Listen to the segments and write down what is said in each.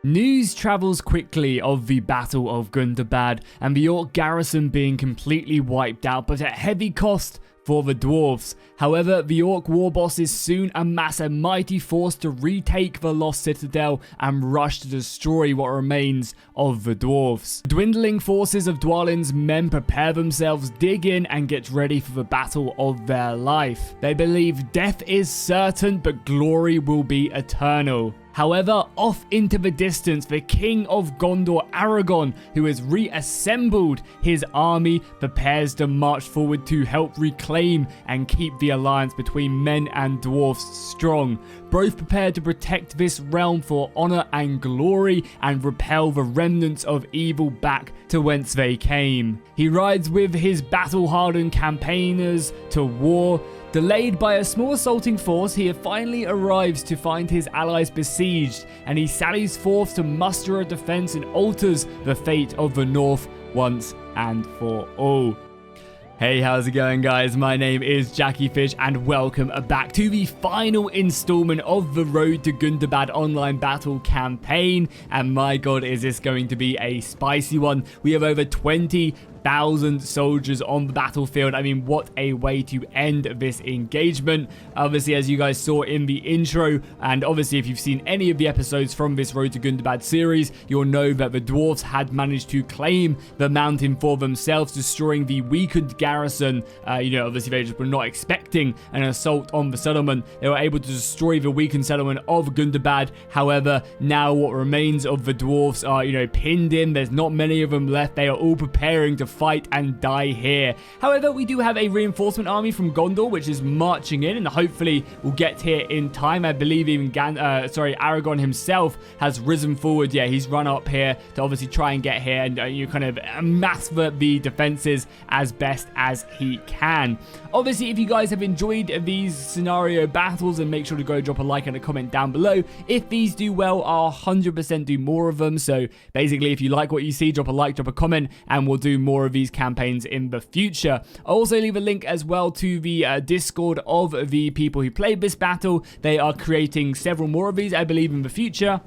News travels quickly of the Battle of Gundabad and the York garrison being completely wiped out, but at heavy cost for the Dwarves. However, the York war bosses soon amass a mighty force to retake the lost citadel and rush to destroy what remains of the Dwarves. The dwindling forces of Dwalin's men prepare themselves, dig in, and get ready for the battle of their life. They believe death is certain, but glory will be eternal. However, off into the distance, the King of Gondor, Aragorn, who has reassembled his army, prepares to march forward to help reclaim and keep the alliance between men and dwarfs strong. Both prepared to protect this realm for honor and glory and repel the remnants of evil back to whence they came. He rides with his battle-hardened campaigners to war. Delayed by a small assaulting force, he finally arrives to find his allies besieged, and he sallies forth to muster a defense and alters the fate of the North once and for all. Hey, how's it going, guys? My name is Jackie Fish, and welcome back to the final installment of the Road to Gundabad online battle campaign. And my god, is this going to be a spicy one. We have over 20,000 soldiers on the battlefield. I mean, what a way to end this engagement. Obviously, as you guys saw in the intro, and obviously if you've seen any of the episodes from this Road to Gundabad series, you'll know that the dwarves had managed to claim the mountain for themselves, destroying the weakened garrison. Obviously they just were not expecting an assault on the settlement. They were able to destroy the weakened settlement of Gundabad. However, now what remains of the dwarves are, pinned in. There's not many of them left. They are all preparing to fight and die here. However, we do have a reinforcement army from Gondor, which is marching in, and hopefully will get here in time. I believe even Aragorn himself has risen forward. Yeah, he's run up here to obviously try and get here and kind of amass the defenses as best as he can. Obviously, if you guys have enjoyed these scenario battles, then make sure to go drop a like and a comment down below. If these do well, I'll 100% do more of them. So basically, if you like what you see, drop a like, drop a comment, and we'll do more of these campaigns in the future. I'll also leave a link as well to the Discord of the people who played this battle. They are creating several more of these, I believe, in the future.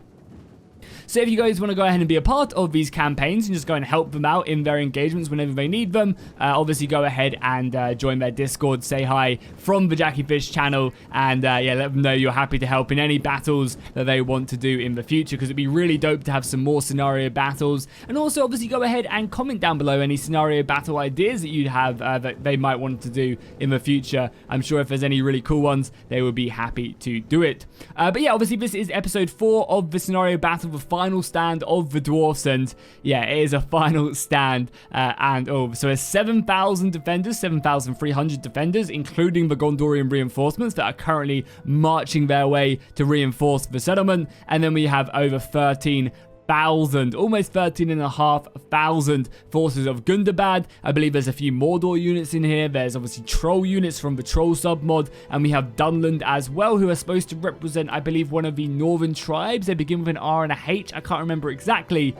So if you guys want to go ahead and be a part of these campaigns and just go and help them out in their engagements whenever they need them, obviously go ahead and join their Discord, say hi from the Jackie Fish channel, and let them know you're happy to help in any battles that they want to do in the future, because it'd be really dope to have some more scenario battles. And also obviously go ahead and comment down below any scenario battle ideas that you'd have that they might want to do in the future. I'm sure if there's any really cool ones, they would be happy to do it. But yeah, obviously this is episode 4 of the scenario battle, the final stand of the dwarfs, and yeah, it is a final stand. So there's 7,000 defenders, 7,300 defenders, including the Gondorian reinforcements that are currently marching their way to reinforce the settlement. And then we have over 13,000, almost 13,500 forces of Gundabad. I believe there's a few Mordor units in here. There's obviously troll units from the troll submod, and we have Dunland as well, who are supposed to represent, I believe, one of the northern tribes. They begin with an R and a H. I can't remember exactly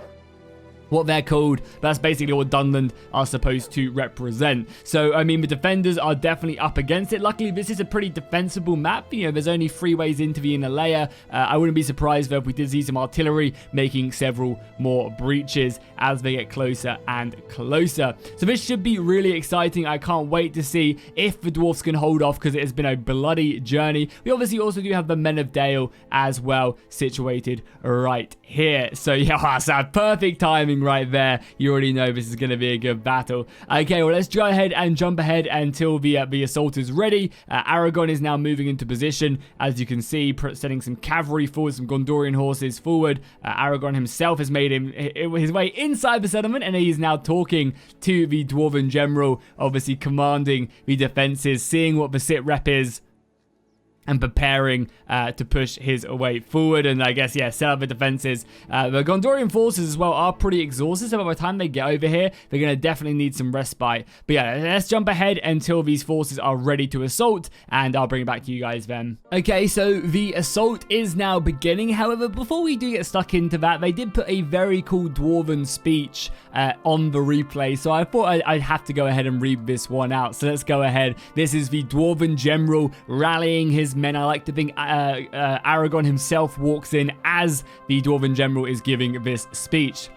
what they're called, but that's basically what Dunland are supposed to represent. So, I mean, the defenders are definitely up against it. Luckily, this is a pretty defensible map. There's only 3 ways into the inner layer. I wouldn't be surprised, though, if we did see some artillery making several more breaches as they get closer and closer. So this should be really exciting. I can't wait to see if the dwarfs can hold off, because it has been a bloody journey. We obviously also do have the Men of Dale as well, situated right here. So, yeah, that's a perfect timing right there. You already know this is going to be a good battle. Okay, well, let's go ahead and jump ahead until the assault is ready. Aragorn is now moving into position, as you can see, sending some cavalry forward, some Gondorian horses forward. Aragorn himself has made his way inside the settlement, and he's now talking to the Dwarven general, obviously commanding the defenses, seeing what the sit rep is, and preparing to push his way forward, and I guess, yeah, set up the defenses. The Gondorian forces as well are pretty exhausted, so by the time they get over here, they're going to definitely need some respite. But yeah, let's jump ahead until these forces are ready to assault, and I'll bring it back to you guys then. Okay, so the assault is now beginning. However, before we do get stuck into that, they did put a very cool Dwarven speech on the replay, so I thought I'd have to go ahead and read this one out. So let's go ahead. This is the Dwarven general rallying his his men. I like to think Aragon himself walks in as the Dwarven general is giving this speech.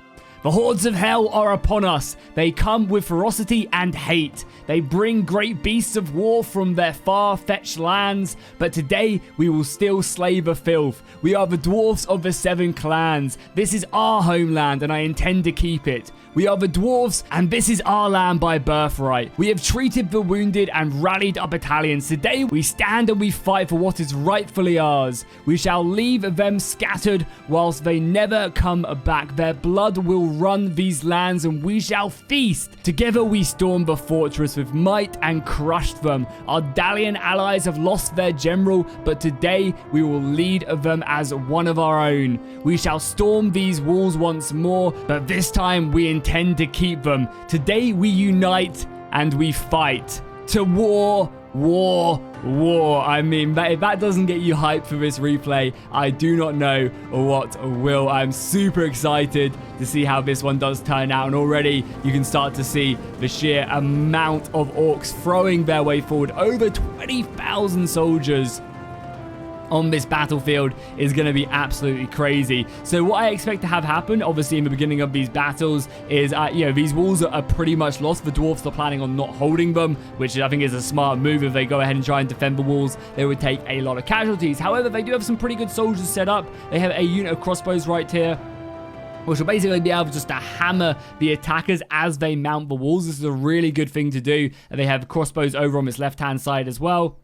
The hordes of hell are upon us. They come with ferocity and hate. They bring great beasts of war from their far-fetched lands, but today we will still slay the filth. We are the dwarfs of the 7 clans. This is our homeland, and I intend to keep it. We are the dwarves, and this is our land by birthright. We have treated the wounded and rallied our battalions. Today we stand and we fight for what is rightfully ours. We shall leave them scattered whilst they never come back. Their blood will run these lands, and we shall feast. Together we stormed the fortress with might and crushed them. Our Dalian allies have lost their general, but today we will lead them as one of our own. We shall storm these walls once more, but this time we intend to keep them. Today we unite and we fight. To war, war, war. I mean, if that doesn't get you hyped for this replay, I do not know what will. I'm super excited to see how this one does turn out, and already you can start to see the sheer amount of orcs throwing their way forward. Over 20,000 soldiers on this battlefield is going to be absolutely crazy. So what I expect to have happen, obviously in the beginning of these battles, is these walls are pretty much lost. The dwarfs are planning on not holding them, which I think is a smart move. If they go ahead and try and defend the walls, they would take a lot of casualties. However, they do have some pretty good soldiers set up. They have a unit of crossbows right here, which will basically be able just to hammer the attackers as they mount the walls. This is a really good thing to do. They have crossbows over on this left-hand side as well.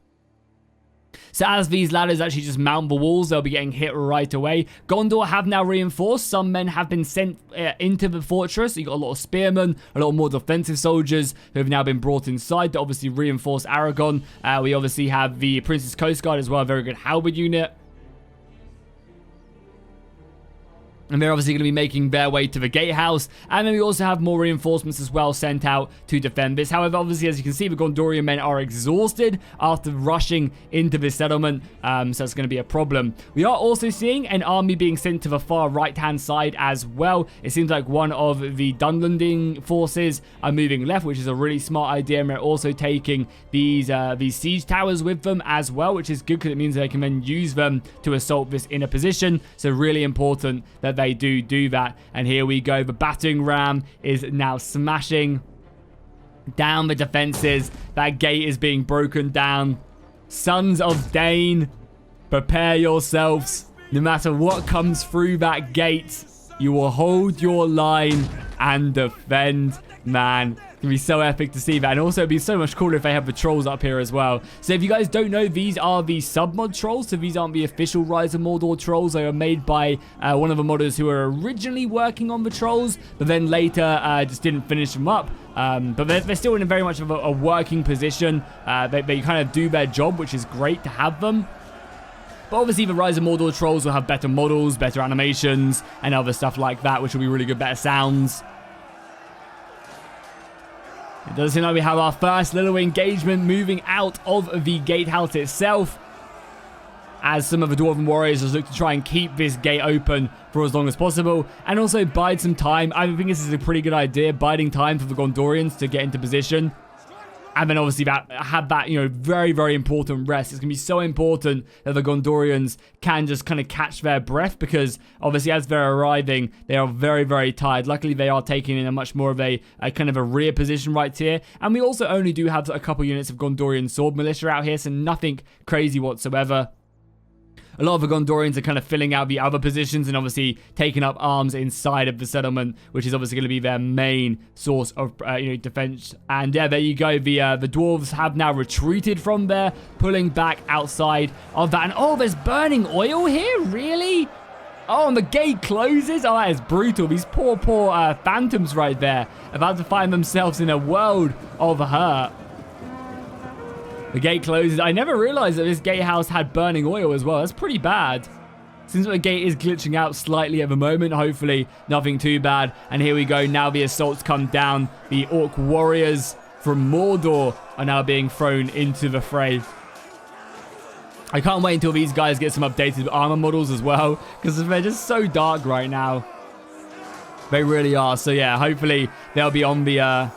So as these ladders actually just mount the walls, they'll be getting hit right away. Gondor have now reinforced. Some men have been sent into the fortress. So you got a lot of spearmen, a lot more defensive soldiers who have now been brought inside to obviously reinforce Aragon. We obviously have the Prince's Coast Guard as well, a very good halberd unit. And they're obviously going to be making their way to the gatehouse. And then we also have more reinforcements as well sent out to defend this. However, obviously, as you can see, the Gondorian men are exhausted after rushing into this settlement. So it's going to be a problem. We are also seeing an army being sent to the far right-hand side as well. It seems like one of the Dunlanding forces are moving left, which is a really smart idea. And they're also taking these siege towers with them as well, which is good because it means they can then use them to assault this inner position. So really important that they do that. And here we go. The battering ram is now smashing down the defenses. That gate is being broken down. Sons of Dane, prepare yourselves. No matter what comes through that gate, you will hold your line and defend. Man, it's gonna be so epic to see that. And also it'd be so much cooler if they have the trolls up here as well. So if you guys don't know, these are the sub-mod trolls. So these aren't the official Rise of Mordor trolls. They were made by one of the modders who were originally working on the trolls, but then later just didn't finish them up. But they're still in very much of a working position. They kind of do their job, which is great to have them. But obviously the Rise of Mordor trolls will have better models, better animations, and other stuff like that, which will be really good, better sounds. It does seem like we have our first little engagement moving out of the gatehouse itself, as some of the Dwarven warriors just look to try and keep this gate open for as long as possible, and also bide some time. I think this is a pretty good idea, biding time for the Gondorians to get into position. And then obviously have that, very, very important rest. It's going to be so important that the Gondorians can just kind of catch their breath, because obviously as they're arriving, they are very, very tired. Luckily, they are taking in a much more of a kind of a rear position right here. And we also only do have a couple units of Gondorian sword militia out here, so nothing crazy whatsoever. A lot of the Gondorians are kind of filling out the other positions and obviously taking up arms inside of the settlement, which is obviously going to be their main source of defense. And yeah, there you go. The Dwarves have now retreated from there, pulling back outside of that. And oh, there's burning oil here? Really? Oh, and the gate closes? Oh, that is brutal. These poor phantoms right there, about to find themselves in a world of hurt. The gate closes. I never realized that this gatehouse had burning oil as well. That's pretty bad. Seems like the gate is glitching out slightly at the moment. Hopefully, nothing too bad. And here we go. Now the assaults come down. The orc warriors from Mordor are now being thrown into the fray. I can't wait until these guys get some updated armor models as well, because they're just so dark right now. They really are. So yeah, hopefully they'll be on the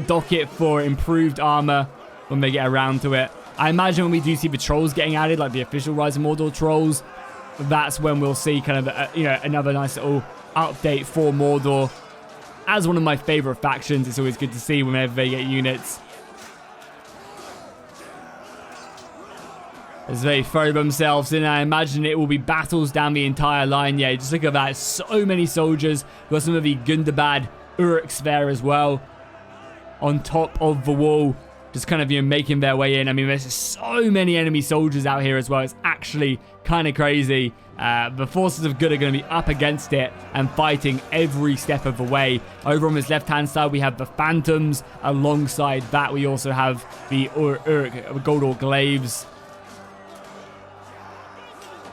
docket for improved armor when they get around to it. I imagine when we do see the trolls getting added, like the official Rise of Mordor trolls, that's when we'll see kind of, another nice little update for Mordor. As one of my favorite factions, it's always good to see whenever they get units. As they throw themselves in, I imagine it will be battles down the entire line. Yeah, just look at that. So many soldiers. We've got some of the Gundabad Uruks there as well. On top of the wall. Just kind of, making their way in. I mean, there's so many enemy soldiers out here as well. It's actually kind of crazy. The forces of good are going to be up against it and fighting every step of the way. Over on this left-hand side, we have the Phantoms. Alongside that, we also have the Gold Orc Glaives.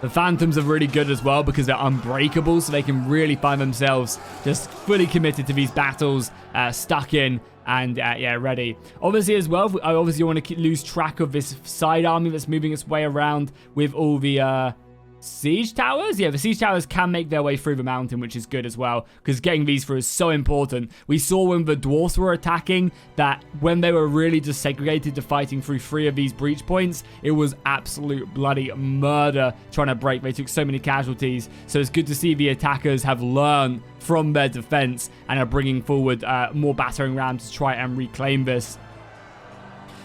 The Phantoms are really good as well because they're unbreakable, so they can really find themselves just fully committed to these battles, stuck in, and yeah, ready. Obviously as well, I obviously want to lose track of this side army that's moving its way around with all the siege towers. Yeah, the siege towers can make their way through the mountain, which is good as well, because getting these through is so important. We saw when the dwarfs were attacking that when they were really just segregated to fighting through 3 of these breach points, it was absolute bloody murder trying to break. They took so many casualties, so it's good to see the attackers have learned from their defense and are bringing forward more battering rams to try and reclaim this.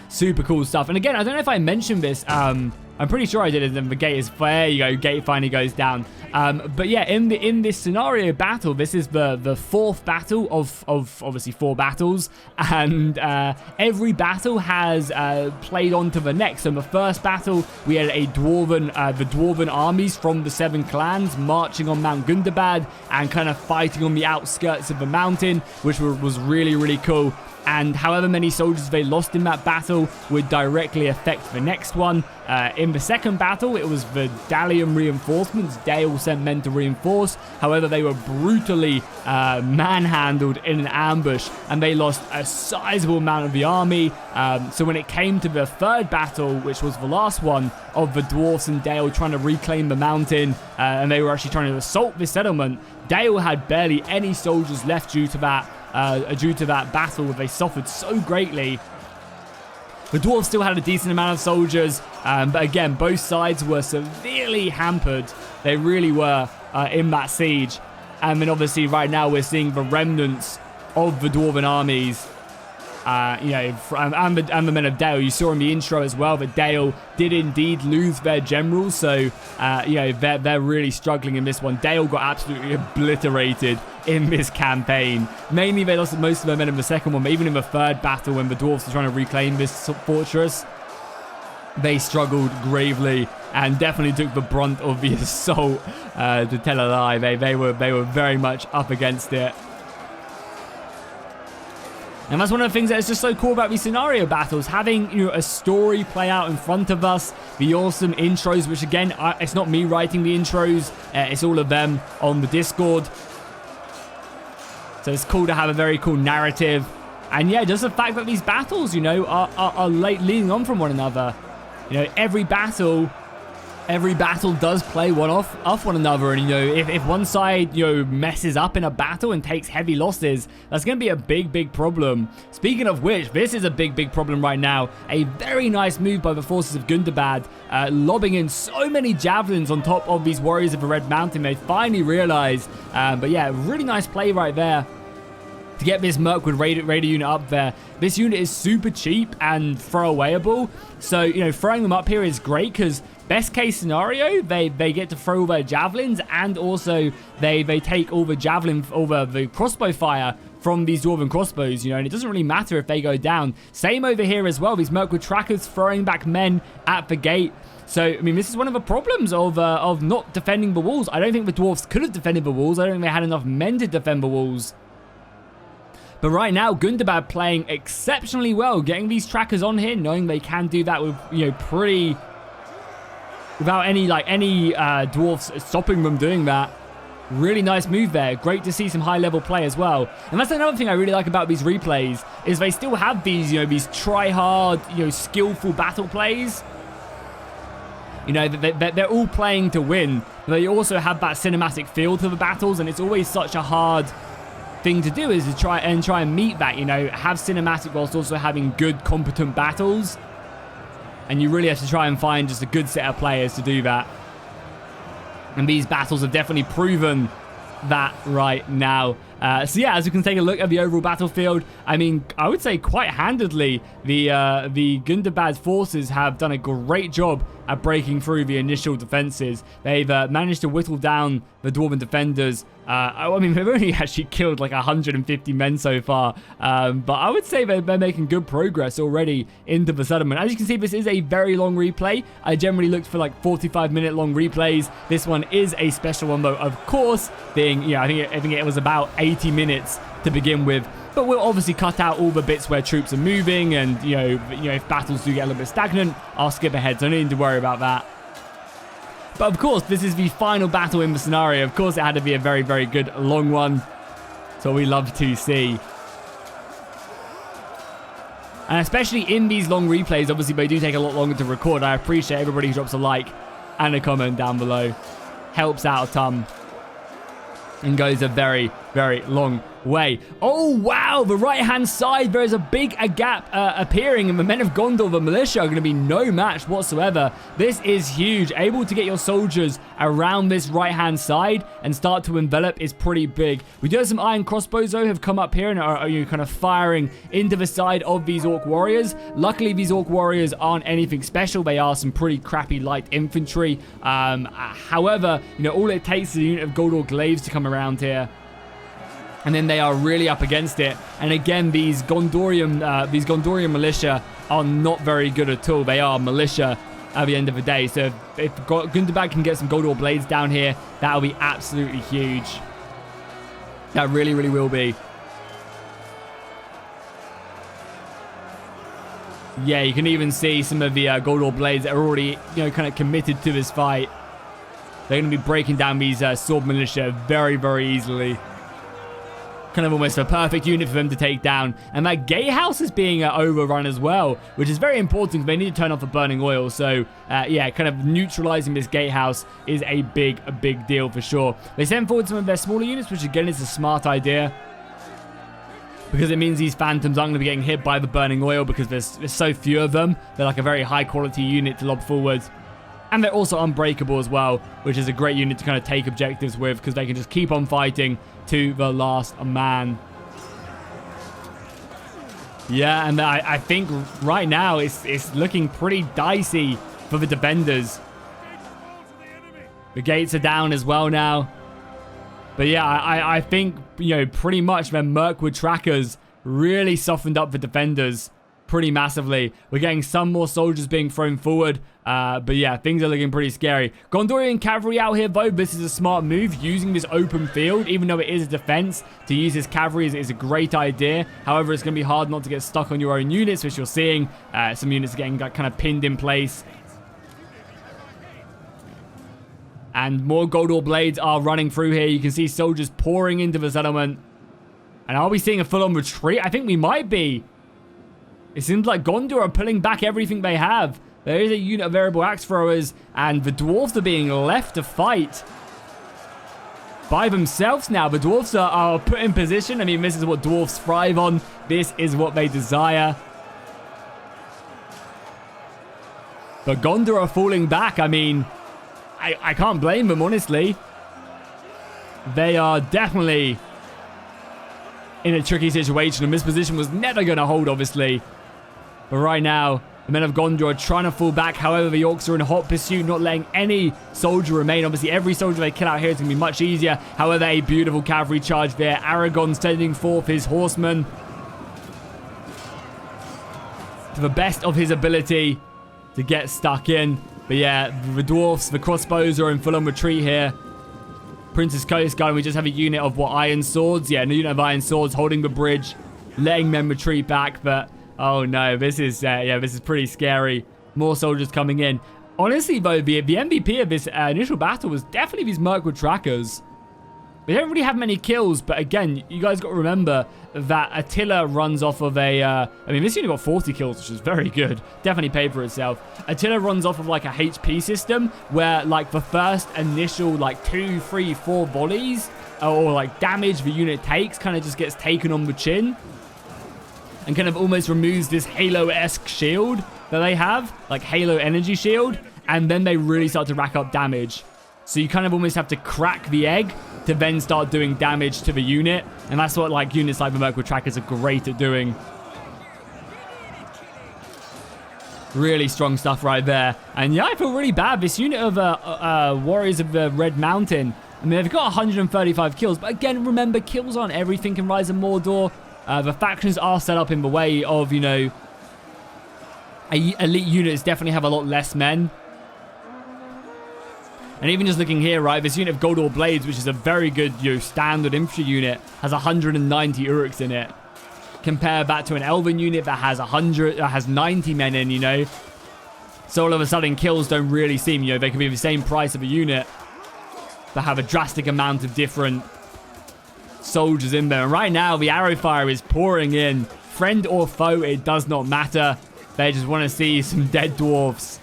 Super cool stuff. And again, I don't know if I mentioned this, I'm pretty sure I did it, and the gate is, there you go, gate finally goes down. But yeah, in this scenario battle, this is the 4th battle of obviously 4 battles, and every battle has played on to the next. So in the first battle, we had the Dwarven armies from the 7 clans marching on Mount Gundabad and kind of fighting on the outskirts of the mountain, which was really, really cool. And however many soldiers they lost in that battle would directly affect the next one. In the second battle, it was the Dalian reinforcements. Dale sent men to reinforce. However, they were brutally manhandled in an ambush, and they lost a sizable amount of the army. So when it came to the third battle, which was the last one of the Dwarfs and Dale trying to reclaim the mountain, and they were actually trying to assault this settlement, Dale had barely any soldiers left due to that battle where they suffered so greatly. The Dwarves still had a decent amount of soldiers, but again, both sides were severely hampered. They really were in that siege. And then obviously right now we're seeing the remnants of the Dwarven armies, and the men of Dale. You saw in the intro as well that Dale did indeed lose their generals, so they're really struggling in this one. Dale got absolutely obliterated in this campaign. Mainly they lost most of their men in the second one, but even in the third battle when the Dwarves were trying to reclaim this fortress, they struggled gravely and definitely took the brunt of the assault. To tell a lie, they were very much up against it. And that's one of the things that is just so cool about these scenario battles, having a story play out in front of us, the awesome intros, which again, it's not me writing the intros, it's all of them on the Discord. So it's cool to have a very cool narrative. And yeah, just the fact that these battles, are leading on from one another. Every battle does play one off one another, and if one side messes up in a battle and takes heavy losses, that's going to be a big problem. Speaking of which, this is a big problem right now. A very nice move by the forces of Gundabad, lobbing in so many javelins on top of these warriors of the Red Mountain. They finally realized, but yeah, really nice play right there to get this Mirkwood Raider unit up there. This unit is super cheap and throwawayable, so throwing them up here is great because best case scenario, they get to throw all their javelins, and also they take all the crossbow fire from these Dwarven crossbows, and it doesn't really matter if they go down. Same over here as well, these Mirkwood trackers throwing back men at the gate. So, I mean, this is one of the problems of not defending the walls. I don't think the Dwarves could have defended the walls. I don't think they had enough men to defend the walls. But right now, Gundabad playing exceptionally well, getting these trackers on here, knowing they can do that with, without any dwarfs stopping them doing that. Really nice move there. Great to see some high-level play as well. And that's another thing I really like about these replays, is they still have these, these try-hard, skillful battle plays. They're all playing to win. But they also have that cinematic feel to the battles, and it's always such a hard thing to do, is to try and meet that, have cinematic whilst also having good, competent battles. And you really have to try and find just a good set of players to do that. And these battles have definitely proven that right now. So yeah, as we can take a look at the overall battlefield, I mean, I would say quite handedly, the Gundabad forces have done a great job at breaking through the initial defenses. They've managed to whittle down the Dwarven defenders. I mean, they've only actually killed like 150 men so far, but I would say they're making good progress already into the settlement. As you can see, this is a very long replay. I generally looked for like 45-minute long replays. This one is a special one though, of course, being, yeah, I think it was about 80 minutes to begin with. But we'll obviously cut out all the bits where troops are moving, and you know, if battles do get a little bit stagnant, I'll skip ahead, so no need to worry about that. But of course, this is the final battle in the scenario. Of course, it had to be a very, very good long one. So we love to see. And especially in these long replays, obviously they do take a lot longer to record. I appreciate everybody who drops a like and a comment down below. Helps out a ton. And goes a very, very long way. Oh, wow. The right-hand side, there is a big gap appearing, and the men of Gondor, the militia, are going to be no match whatsoever. This is huge. Able to get your soldiers around this right-hand side and start to envelop is pretty big. We do have some iron crossbows, though, have come up here and are kind of firing into the side of these orc warriors. Luckily, these orc warriors aren't anything special. They are some pretty crappy light infantry. However, you know, all it takes is a unit of Gondor glaives to come around here, and then they are really up against it. And again, these Gondorian militia are not very good at all. They are militia at the end of the day. So if Gundabad can get some Gondor blades down here, that'll be absolutely huge. That really, really will be. Yeah, you can even see some of the Gondor blades that are already, you know, kind of committed to this fight. They're going to be breaking down these sword militia very, very easily. Kind of almost a perfect unit for them to take down. And that gatehouse is being overrun as well, which is very important. They need to turn off the burning oil. So, yeah, kind of neutralizing this gatehouse is a big deal for sure. They send forward some of their smaller units, which again is a smart idea, because it means these phantoms aren't going to be getting hit by the burning oil, because there's so few of them. They're like a very high quality unit to lob forwards. And they're also unbreakable as well, which is a great unit to kind of take objectives with, because they can just keep on fighting to the last man. Yeah, and I think right now it's looking pretty dicey for the defenders. The gates are down as well now. But yeah, I think, you know, pretty much their Mirkwood trackers really softened up the defenders pretty massively. We're getting some more soldiers being thrown forward. But yeah, things are looking pretty scary. Gondorian cavalry out here, though. This is a smart move, using this open field, even though it is a defense. To use this cavalry is a great idea. However, it's going to be hard not to get stuck on your own units, which you're seeing. Some units are getting kind of pinned in place. And more Gondor blades are running through here. You can see soldiers pouring into the settlement. And are we seeing a full-on retreat? I think we might be. It seems like Gondor are pulling back everything they have. There is a unit of variable axe throwers, and the dwarves are being left to fight by themselves now. The dwarves are put in position. I mean, this is what dwarves thrive on. This is what they desire. But Gondor are falling back. I mean, I can't blame them, honestly. They are definitely in a tricky situation, and this position was never going to hold, obviously. But right now, the men of Gondor are trying to fall back. However, the orcs are in hot pursuit, not letting any soldier remain. Obviously, every soldier they kill out here is going to be much easier. However, a beautiful cavalry charge there. Aragon sending forth his horsemen to the best of his ability to get stuck in. But yeah, the dwarfs, the crossbows are in full-on retreat here. Princess Coast Guard, and we just have a unit of what, iron swords? Yeah, a unit of iron swords holding the bridge, letting them retreat back. But oh no, this is this is pretty scary. More soldiers coming in. Honestly, though, the MVP of this initial battle was definitely these Mirkwood trackers. They don't really have many kills, but again, you guys got to remember that Attila runs off of a... I mean, this unit got 40 kills, which is very good. Definitely paid for itself. Attila runs off of like a HP system where like the first initial like 2, 3, 4 volleys or like damage the unit takes kind of just gets taken on the chin and kind of almost removes this Halo-esque shield that they have, like Halo Energy Shield, and then they really start to rack up damage. So you kind of almost have to crack the egg to then start doing damage to the unit, and that's what like units like the Mirkwood Trackers are great at doing. Really strong stuff right there. And yeah, I feel really bad. This unit of Warriors of the Red Mountain, I mean, they've got 135 kills, but again, remember, kills on everything in Rise of Mordor. The factions are set up in the way of, you know, elite units definitely have a lot less men. And even just looking here, right, this unit of Gundabad Blades, which is a very good, you know, standard infantry unit, has 190 Uruks in it. Compare that to an Elven unit that has 90 men in, you know. So all of a sudden, kills don't really seem, you know, they could be the same price of a unit, but have a drastic amount of different soldiers in there. And right now, the arrow fire is pouring in. Friend or foe, it does not matter. They just want to see some dead dwarves.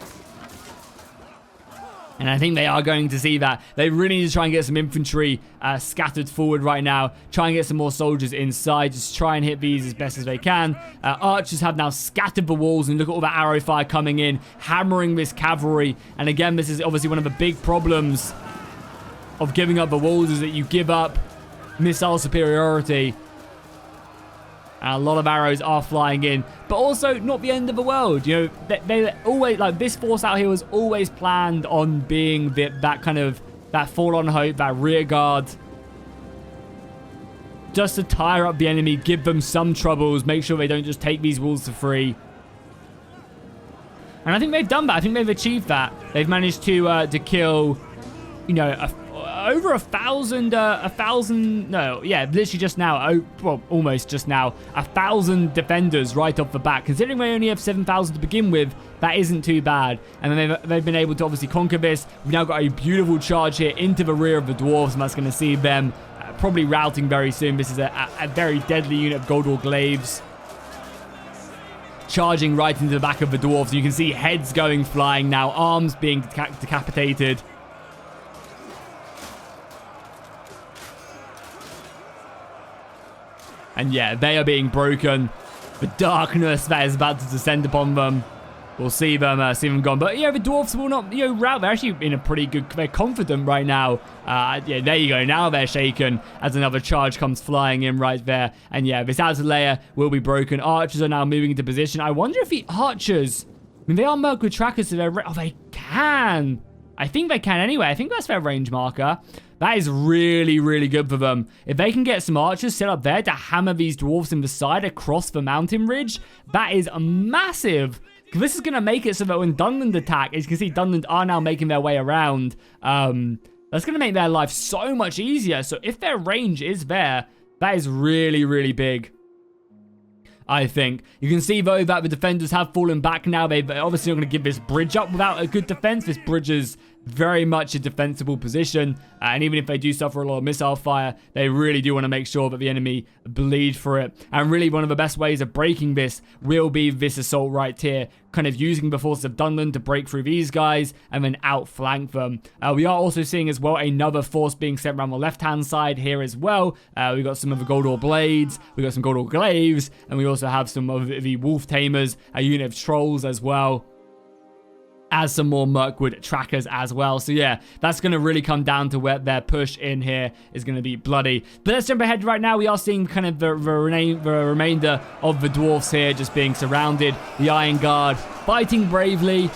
And I think they are going to see that. They really need to try and get some infantry scattered forward right now. Try and get some more soldiers inside. Just try and hit these as best as they can. Archers have now scattered the walls. And look at all that arrow fire coming in. Hammering this cavalry. And again, this is obviously one of the big problems of giving up the walls, is that you give up missile superiority. And a lot of arrows are flying in, but also not the end of the world. You know, they always, like, this force out here was always planned on being that kind of, that fallen hope, that rear guard, just to tire up the enemy, give them some troubles, make sure they don't just take these walls for free. And I think they've done that. I think they've achieved that. They've managed to kill, you know, over 1,000, no, yeah, literally just now, well, almost just now, 1,000 defenders right off the bat. Considering they only have 7,000 to begin with, that isn't too bad. And then they've been able to obviously conquer this. We've now got a beautiful charge here into the rear of the Dwarves, and that's going to see them probably routing very soon. This is a very deadly unit of Gundabad Glaives, charging right into the back of the Dwarves. You can see heads going flying now, arms being decapitated. And yeah, they are being broken. The darkness that is about to descend upon them. We'll see them gone. But yeah, the Dwarves will not, you know, rout. They're actually in a pretty good, they're confident right now. Yeah, there you go. Now they're shaken as another charge comes flying in right there. And yeah, this outer layer will be broken. Archers are now moving into position. I wonder if the archers, I mean, they are Mirkwood Trackers, so they're, oh, they can. I think they can anyway. I think that's their range marker. That is really, really good for them. If they can get some archers set up there to hammer these dwarves in the side across the mountain ridge, that is massive. Because this is going to make it so that when Dunland attack, as you can see, Dunland are now making their way around. That's going to make their life so much easier. So if their range is there, that is really, really big, I think. You can see, though, that the defenders have fallen back now. They're obviously not going to give this bridge up without a good defense. This bridge is very much a defensible position. And even if they do suffer a lot of missile fire, they really do want to make sure that the enemy bleed for it. And really, one of the best ways of breaking this will be this assault right here. Kind of using the forces of Dunland to break through these guys and then outflank them. We are also seeing as well another force being sent around the left-hand side here as well. We've got some of the Gundabad Blades, we've got some Gundabad Glaives, and we also have some of the Wolf Tamers, a unit of Trolls as well, as some more Mirkwood Trackers as well. So yeah, that's going to really come down to where their push in here is going to be bloody. But let's jump ahead right now. We are seeing kind of the remainder of the Dwarfs here just being surrounded. The Iron Guard fighting bravely.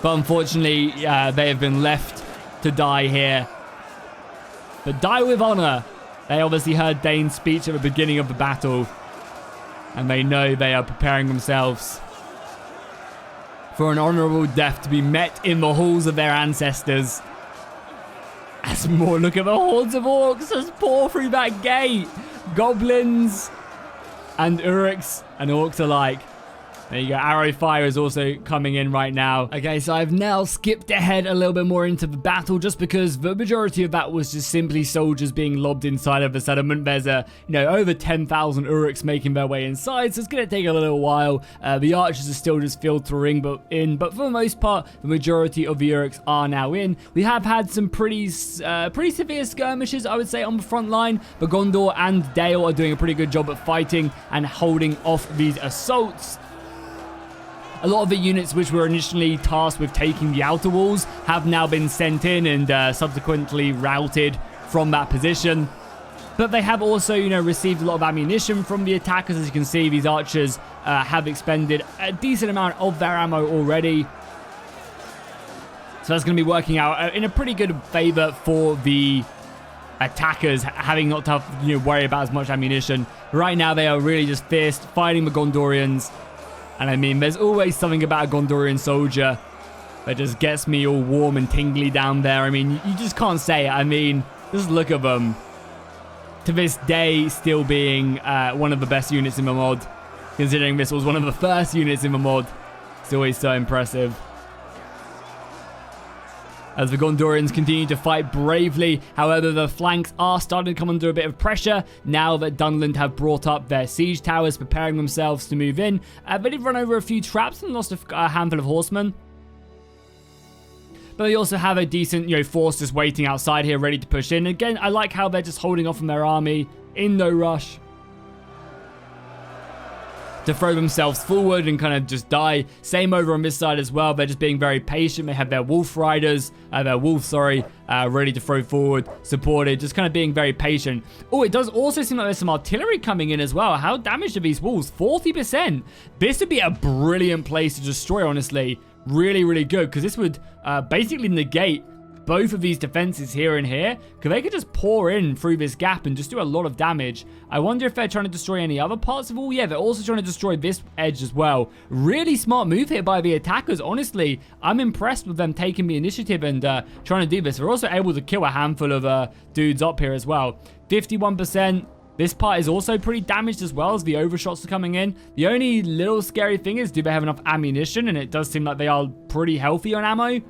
But unfortunately, they have been left to die here. But die with honor. They obviously heard Dane's speech at the beginning of the battle, and they know they are preparing themselves for an honorable death to be met in the halls of their ancestors. As more, look at the hordes of orcs just pour through that gate. Goblins and Uruks and orcs alike. There you go. Arrow fire is also coming in right now. Okay, so I've now skipped ahead a little bit more into the battle just because the majority of that was just simply soldiers being lobbed inside of the settlement. There's over 10,000 Uruks making their way inside, so it's going to take a little while. The archers are still just filtering but for the most part, the majority of the Uruks are now in. We have had some pretty severe skirmishes, I would say, on the front line, but Gondor and Dale are doing a pretty good job at fighting and holding off these assaults. A lot of the units which were initially tasked with taking the outer walls have now been sent in and subsequently routed from that position. But they have also, you know, received a lot of ammunition from the attackers. As you can see, these archers have expended a decent amount of their ammo already. So that's going to be working out in a pretty good favor for the attackers, having not to, you know, worry about as much ammunition. Right now, they are really just fierce, fighting the Gondorians. And I mean, there's always something about a Gondorian soldier that just gets me all warm and tingly down there. I mean, you just can't say it. I mean, just look at them. To this day, still being one of the best units in the mod. Considering this was one of the first units in the mod. It's always so impressive. As the Gondorians continue to fight bravely, however, the flanks are starting to come under a bit of pressure now that Dunland have brought up their siege towers, preparing themselves to move in. They did run over a few traps and lost a handful of horsemen. But they also have a decent, you know, force just waiting outside here, ready to push in. Again, I like how they're just holding off from their army in no rush to throw themselves forward and kind of just die. Same over on this side as well. They're just being very patient. They have their wolf riders, ready to throw forward, supported, just kind of being very patient. Oh, it does also seem like there's some artillery coming in as well. How damaged are these walls? 40%. This would be a brilliant place to destroy, honestly. Really, really good, because this would basically negate both of these defenses here and here, because they could just pour in through this gap and just do a lot of damage. I wonder if they're trying to destroy any other parts of the wall. Yeah, they're also trying to destroy this edge as well. Really smart move here by the attackers. Honestly, I'm impressed with them taking the initiative and trying to do this. They're also able to kill a handful of dudes up here as well. 51%. This part is also pretty damaged as well as the overshots are coming in. The only little scary thing is, do they have enough ammunition? And it does seem like they are pretty healthy on ammo.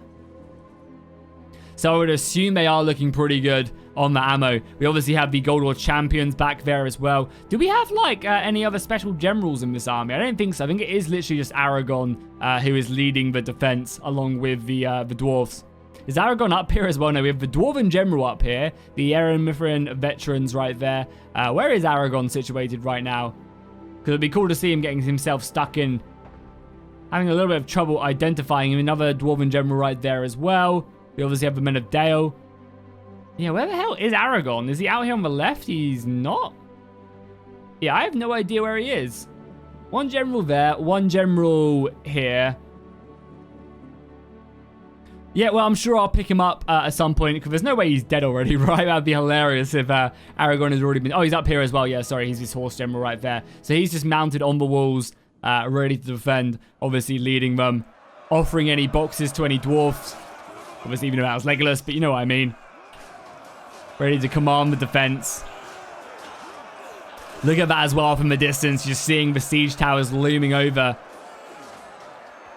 So I would assume they are looking pretty good on the ammo. We obviously have the Gold War champions back there as well. Do we have like any other special generals in this army? I don't think so. I think it is literally just Aragon who is leading the defense along with the dwarves. Is Aragon up here as well? No, we have the Dwarven General up here. The Erenmithrin veterans right there. Where is Aragon situated right now? Because it'd be cool to see him getting himself stuck in. Having a little bit of trouble identifying him. Another Dwarven General right there as well. We obviously have the Men of Dale. Yeah, where the hell is Aragon? Is he out here on the left? He's not. Yeah, I have no idea where he is. One general there. One general here. Yeah, well, I'm sure I'll pick him up at some point, because there's no way he's dead already, right? That'd be hilarious if Aragon has already been... Oh, he's up here as well. Yeah, sorry, he's his horse general right there. So he's just mounted on the walls, ready to defend, obviously leading them, offering any boxes to any dwarfs. Obviously, even if that was Legolas, but you know what I mean. Ready to command the defense. Look at that as well from the distance, just seeing the siege towers looming over.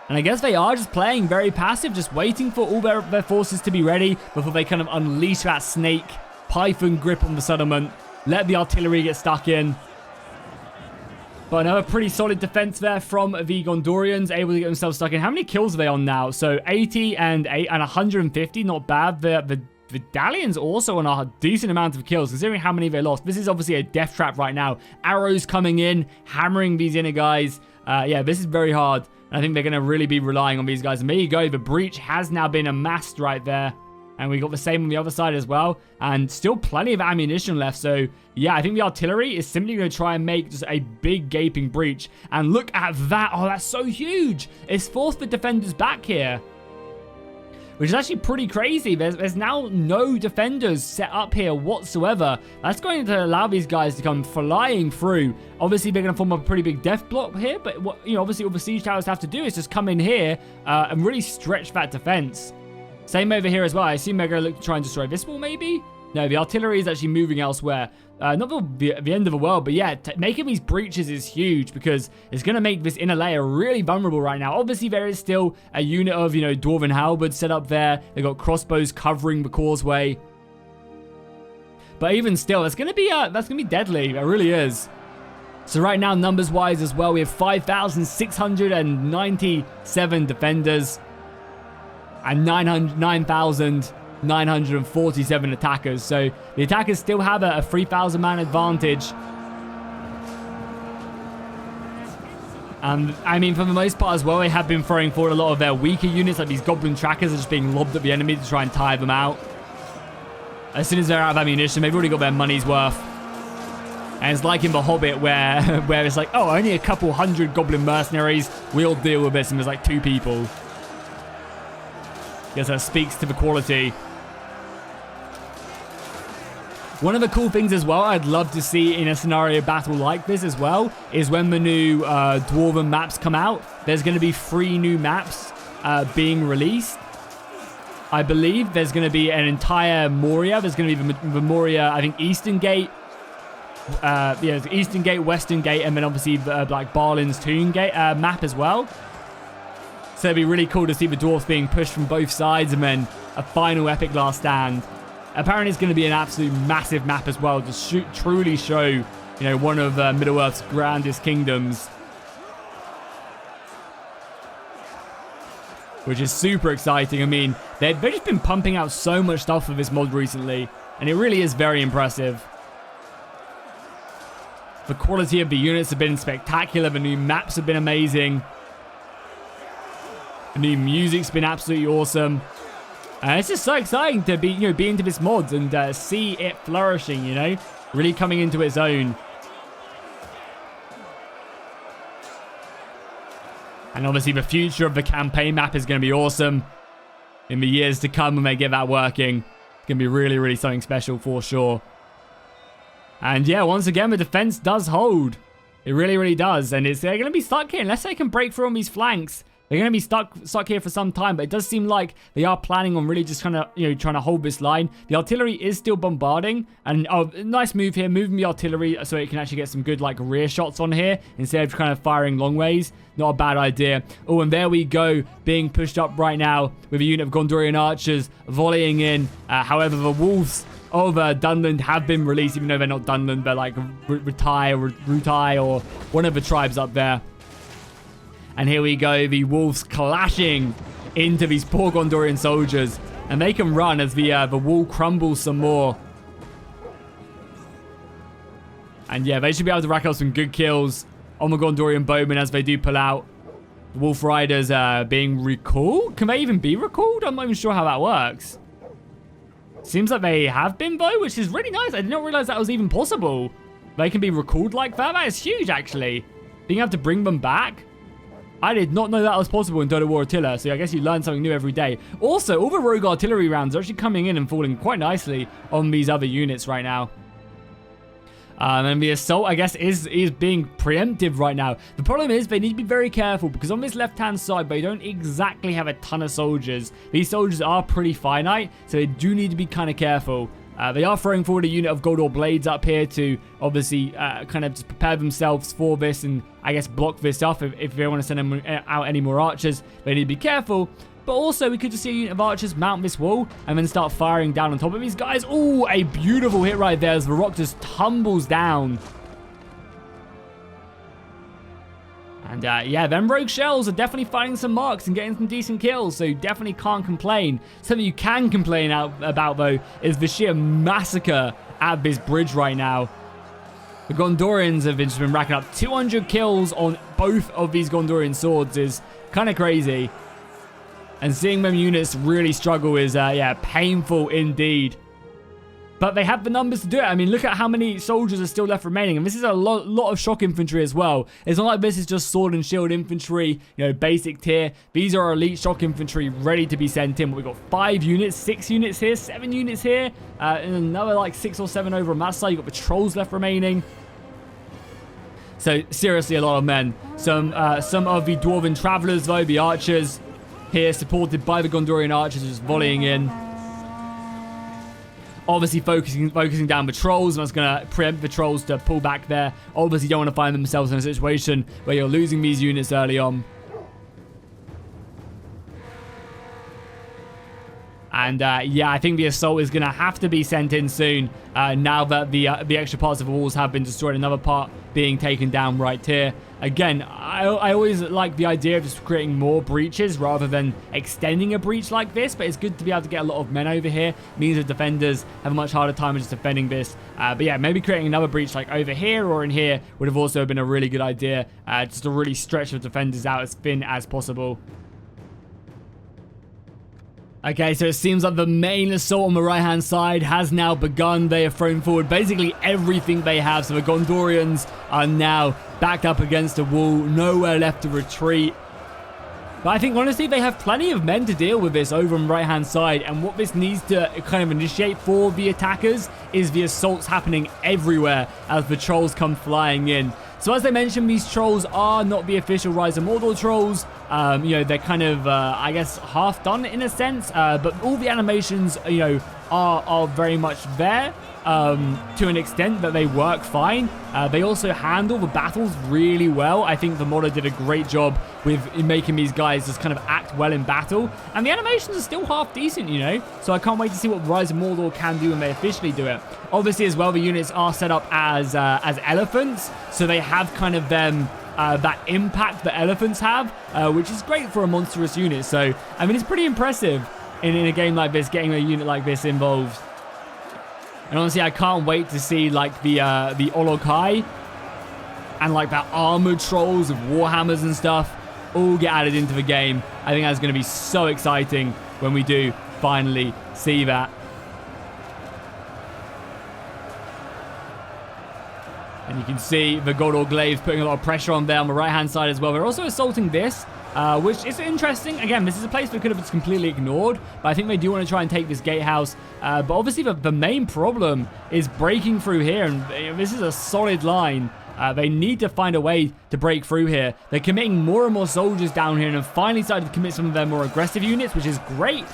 And I guess they are just playing very passive, just waiting for all their forces to be ready before they kind of unleash that snake python grip on the settlement. Let the artillery get stuck in. But another pretty solid defense there from the Gondorians, able to get themselves stuck in. How many kills are they on now? So 80 and 150, not bad. The Dalians also on a decent amount of kills, considering how many they lost. This is obviously a death trap right now. Arrows coming in, hammering these inner guys. Yeah, this is very hard. I think they're going to really be relying on these guys. And there you go. The breach has now been amassed right there. And we got the same on the other side as well. And still plenty of ammunition left. So, yeah, I think the artillery is simply going to try and make just a big gaping breach. And look at that. Oh, that's so huge. It's forced the defenders back here, which is actually pretty crazy. There's now no defenders set up here whatsoever. That's going to allow these guys to come flying through. Obviously, they're going to form a pretty big death block here, but what, you know, obviously all the siege towers have to do is just come in here and really stretch that defense. Same over here as well. I assume they're going to look to try and destroy this wall, maybe? No, the artillery is actually moving elsewhere. Not the end of the world, but yeah, making these breaches is huge because it's going to make this inner layer really vulnerable right now. Obviously, there is still a unit of, you know, Dwarven halberds set up there. They've got crossbows covering the causeway. But even still, that's going to be deadly. It really is. So right now, numbers-wise as well, we have 5,697 defenders and 9,947 attackers. So the attackers still have a 3,000 man advantage. I mean, for the most part as well, they have been throwing forward a lot of their weaker units, like these goblin trackers are just being lobbed at the enemy to try and tire them out. As soon as they're out of ammunition, they've already got their money's worth. And it's like in The Hobbit where it's like, oh, only a couple hundred goblin mercenaries, we'll deal with this, and there's like 2 people. Guess that speaks to the quality. One of the cool things as well I'd love to see in a scenario battle like this as well is when the new Dwarven maps come out, there's going to be 3 new maps being released. I believe there's going to be an entire Moria. There's going to be the Moria, I think, Eastern Gate. Yeah, Eastern Gate, Western Gate, and then obviously like Barlin's Tomb Gate map as well. So it'd be really cool to see the dwarfs being pushed from both sides and then a final epic last stand. Apparently it's going to be an absolute massive map as well to truly show, you know, one of Middle-earth's grandest kingdoms. Which is super exciting. I mean, they've just been pumping out so much stuff for this mod recently, and it really is very impressive. The quality of the units have been spectacular. The new maps have been amazing. The new music's been absolutely awesome. It's just so exciting to be into this mod and see it flourishing, you know, really coming into its own. And obviously the future of the campaign map is going to be awesome in the years to come when they get that working. It's going to be really, really something special for sure. And yeah, once again, the defense does hold. It really, really does. And they're going to be stuck here unless they can break through on these flanks. They're going to be stuck here for some time, but it does seem like they are planning on really just kind of, trying to hold this line. The artillery is still bombarding, and nice move here, moving the artillery so it can actually get some good like rear shots on here instead of kind of firing long ways. Not a bad idea. Oh, and there we go, being pushed up right now with a unit of Gondorian archers volleying in. However, the wolves of Dunland have been released, even though they're not Dunland, but like Rutai or one of the tribes up there. And here we go, the wolves clashing into these poor Gondorian soldiers. And they can run as the wall crumbles some more. And yeah, they should be able to rack up some good kills on the Gondorian bowmen as they do pull out. The wolf riders being recalled? Can they even be recalled? I'm not even sure how that works. Seems like they have been though, which is really nice. I did not realize that was even possible. They can be recalled like that. That is huge, actually. Being able to bring them back. I did not know that was possible in Total War Attila, so I guess you learn something new every day. Also, all the rogue artillery rounds are actually coming in and falling quite nicely on these other units right now. And the assault, I guess, is being preemptive right now. The problem is they need to be very careful because on this left-hand side, they don't exactly have a ton of soldiers. These soldiers are pretty finite, so they do need to be kind of careful. They are throwing forward a unit of Goldor Blades up here to obviously kind of just prepare themselves for this and I guess block this off if they want to send them out any more archers. They need to be careful. But also we could just see a unit of archers mount this wall and then start firing down on top of these guys. Oh, a beautiful hit right there as the rock just tumbles down. And yeah, them rogue shells are definitely finding some marks and getting some decent kills, so you definitely can't complain. Something you can complain about, though, is the sheer massacre at this bridge right now. The Gondorians have just been racking up 200 kills on both of these Gondorian swords is kind of crazy. And seeing them units really struggle is, yeah, painful indeed. But they have the numbers to do it. I mean, look at how many soldiers are still left remaining. And this is a lot of shock infantry as well. It's not like this is just sword and shield infantry, basic tier. These are elite shock infantry ready to be sent in. We've got 5 units, 6 units here, 7 units here. And another like 6 or 7 over on that side. You've got patrols left remaining. So, seriously, a lot of men. Some of the Dwarven Travelers, though, the archers here, supported by the Gondorian archers, just volleying in. Obviously focusing down the trolls, and that's going to preempt the trolls to pull back there. Obviously don't want to find themselves in a situation where you're losing these units early on. And yeah, I think the assault is going to have to be sent in soon now that the extra parts of the walls have been destroyed. Another part being taken down right here. Again, I always like the idea of just creating more breaches rather than extending a breach like this, but it's good to be able to get a lot of men over here. It means the defenders have a much harder time just defending this. But yeah, maybe creating another breach like over here or in here would have also been a really good idea, just to really stretch the defenders out as thin as possible. Okay, so it seems like the main assault on the right-hand side has now begun. They have thrown forward basically everything they have. So the Gondorians are now backed up against a wall. Nowhere left to retreat. But I think, honestly, they have plenty of men to deal with this over on the right-hand side. And what this needs to kind of initiate for the attackers is the assaults happening everywhere as the trolls come flying in. So as I mentioned, these trolls are not the official Rise of Mordor trolls. You know, they're kind of, I guess, half done in a sense. But all the animations, you know, are very much there to an extent that they work fine. They also handle the battles really well. I think the modder did a great job with making these guys just kind of act well in battle. And the animations are still half decent, you know. So I can't wait to see what Rise of Mordor can do when they officially do it. Obviously, as well, the units are set up as elephants. So they have kind of them... that impact that elephants have, which is great for a monstrous unit. So, I mean, it's pretty impressive in a game like this, getting a unit like this involved. And honestly, I can't wait to see, like, the Olokai and, like, that armored trolls with warhammers and stuff all get added into the game. I think that's going to be so exciting when we do finally see that. And you can see the Gondor Glaives putting a lot of pressure on there on the right-hand side as well. They're also assaulting this, which is interesting. Again, this is a place we could have just completely ignored, but I think they do want to try and take this gatehouse. But obviously, the main problem is breaking through here, and this is a solid line. They need to find a way to break through here. They're committing more and more soldiers down here and have finally started to commit some of their more aggressive units, which is great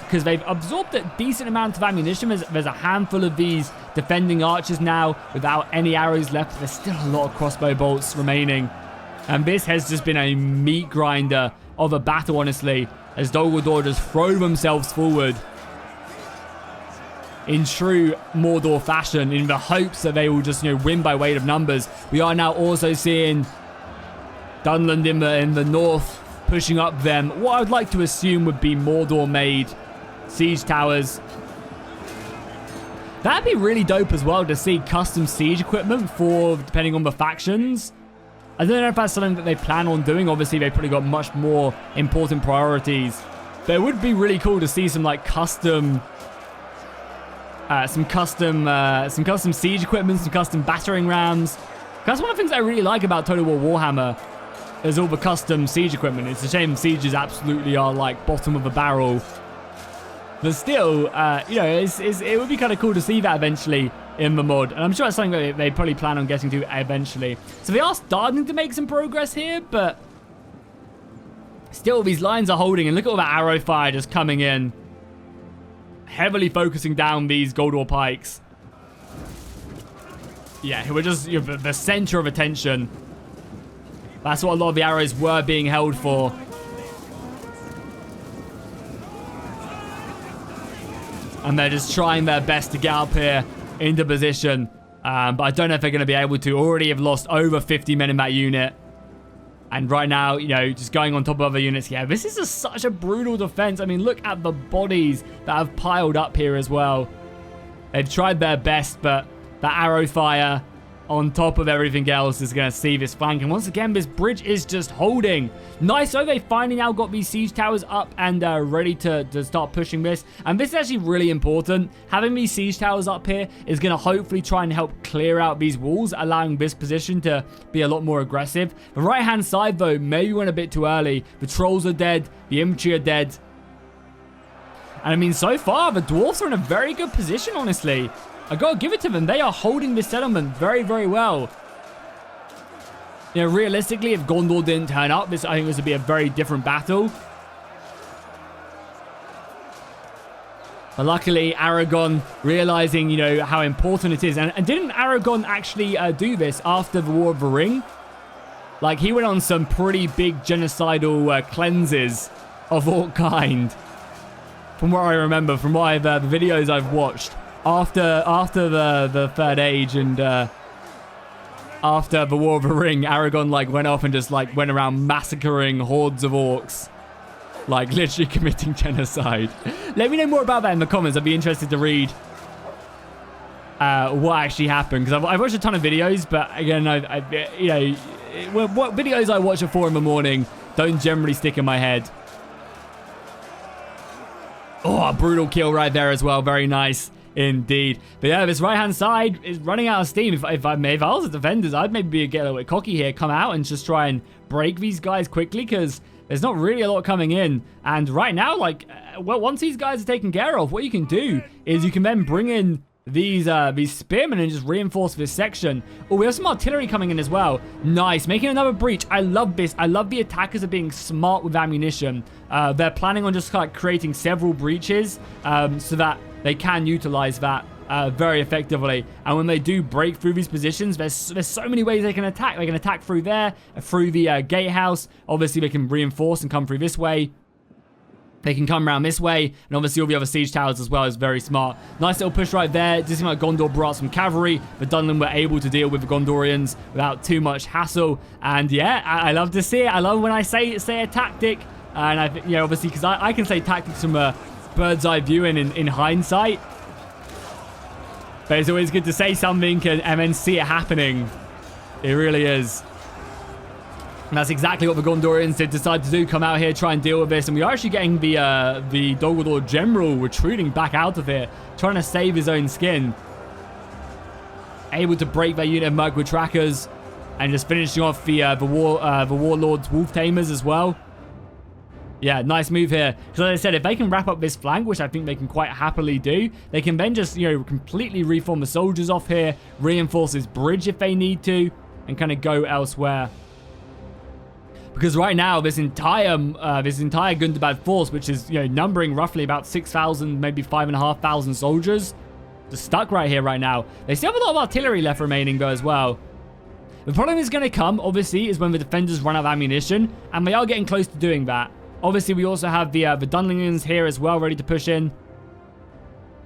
because they've absorbed a decent amount of ammunition. There's a handful of these defending archers now without any arrows left. There's still a lot of crossbow bolts remaining. And this has just been a meat grinder of a battle, honestly, as Dol Guldur just throw themselves forward in true Mordor fashion, in the hopes that they will just, you know, win by weight of numbers. We are now also seeing Dunland in the north pushing up them. What I would like to assume would be Mordor-made siege towers. That'd be really dope as well to see custom siege equipment for, depending on the factions. I don't know if that's something that they plan on doing. Obviously, they've probably got much more important priorities. But it would be really cool to see some, like, custom... some custom siege equipment, some custom battering rams. That's one of the things I really like about Total War Warhammer, is all the custom siege equipment. It's a shame sieges absolutely are like bottom of the barrel. But still, you know, it would be kind of cool to see that eventually in the mod. And I'm sure that's something that they probably plan on getting to eventually. So they are starting to make some progress here, but still these lines are holding. And look at all that arrow fire just coming in, heavily focusing down these Gondor pikes. Yeah, we're just, you know, the center of attention. That's what a lot of the arrows were being held for. And they're just trying their best to get up here into position. But I don't know if they're going to be able to. Already have lost over 50 men in that unit. And right now, you know, just going on top of other units. Yeah, this is just such a brutal defense. I mean, look at the bodies that have piled up here as well. They've tried their best, but the arrow fire on top of everything else is going to see this flank. And once again, this bridge is just holding. Nice, so they finally now got these siege towers up and ready to start pushing this. And this is actually really important. Having these siege towers up here is going to hopefully try and help clear out these walls, allowing this position to be a lot more aggressive. The right-hand side, though, maybe went a bit too early. The trolls are dead. The infantry are dead. And I mean, so far, the dwarves are in a very good position, honestly. I gotta give it to them. They are holding this settlement very, very well. You know, realistically, if Gondor didn't turn up, I think this would be a very different battle. But luckily, Aragon realizing, you know, how important it is. And didn't Aragon actually do this after the War of the Ring? Like, he went on some pretty big genocidal cleanses of all kind. from what I remember, from what I've, the videos I've watched, after the Third Age and after the War of the Ring, Aragorn like went off and just like went around massacring hordes of orcs, like literally committing genocide. Let me know more about that in the comments. I'd be interested to read what actually happened, because I've watched a ton of videos, but again, you know, what videos I watch at 4 in the morning don't generally stick in my head. Oh, a brutal kill right there as well. Very nice indeed. But yeah, this right-hand side is running out of steam. If I was the defenders, I'd maybe get a little bit cocky here, come out and just try and break these guys quickly, because there's not really a lot coming in. And right now, like, well, once these guys are taken care of, what you can do is you can then bring in these spearmen and just reinforce this section. Oh, we have some artillery coming in as well. Nice, making another breach. I love this. I love the attackers are being smart with ammunition. They're planning on just like creating several breaches so that they can utilize that very effectively. And when they do break through these positions, there's so many ways they can attack. They can attack through there, through the gatehouse. Obviously, they can reinforce and come through this way. They can come around this way, and obviously all the other siege towers as well is very smart. Nice little push right there. It does seem like Gondor brought some cavalry, but Dunland were able to deal with the Gondorians without too much hassle. And yeah, I love to see it. I love when I say a tactic, and I think, you know, obviously because I can say tactics from a bird's eye view and in hindsight. But it's always good to say something and then see it happening. It really is. And that's exactly what the Gondorians did decide to do, come out here, try and deal with this. And we are actually getting the Dol Guldur general retreating back out of here, trying to save his own skin. Able to break their unit of Mirkwood trackers and just finishing off the Warlord's Wolf Tamers as well. Yeah, nice move here. So as I said, if they can wrap up this flank, which I think they can quite happily do, they can then just, you know, completely reform the soldiers off here, reinforce this bridge if they need to, and kind of go elsewhere. Because right now, this entire Gundabad force, which is, you know, numbering roughly about 6,000, maybe 5,500 soldiers, just stuck right here right now. They still have a lot of artillery left remaining though as well. The problem is going to come, obviously, is when the defenders run out of ammunition, and they are getting close to doing that. Obviously, we also have the Dunlingans here as well, ready to push in.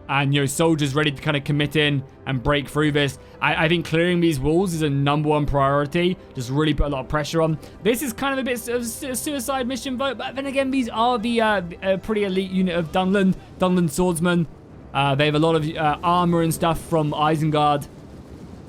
And, you know, soldiers ready to kind of commit in and break through this. I think clearing these walls is a #1 priority. Just really put a lot of pressure on. This is kind of a bit of a suicide mission vote. But then again, these are the pretty elite unit of Dunland swordsmen. They have a lot of armor and stuff from Isengard.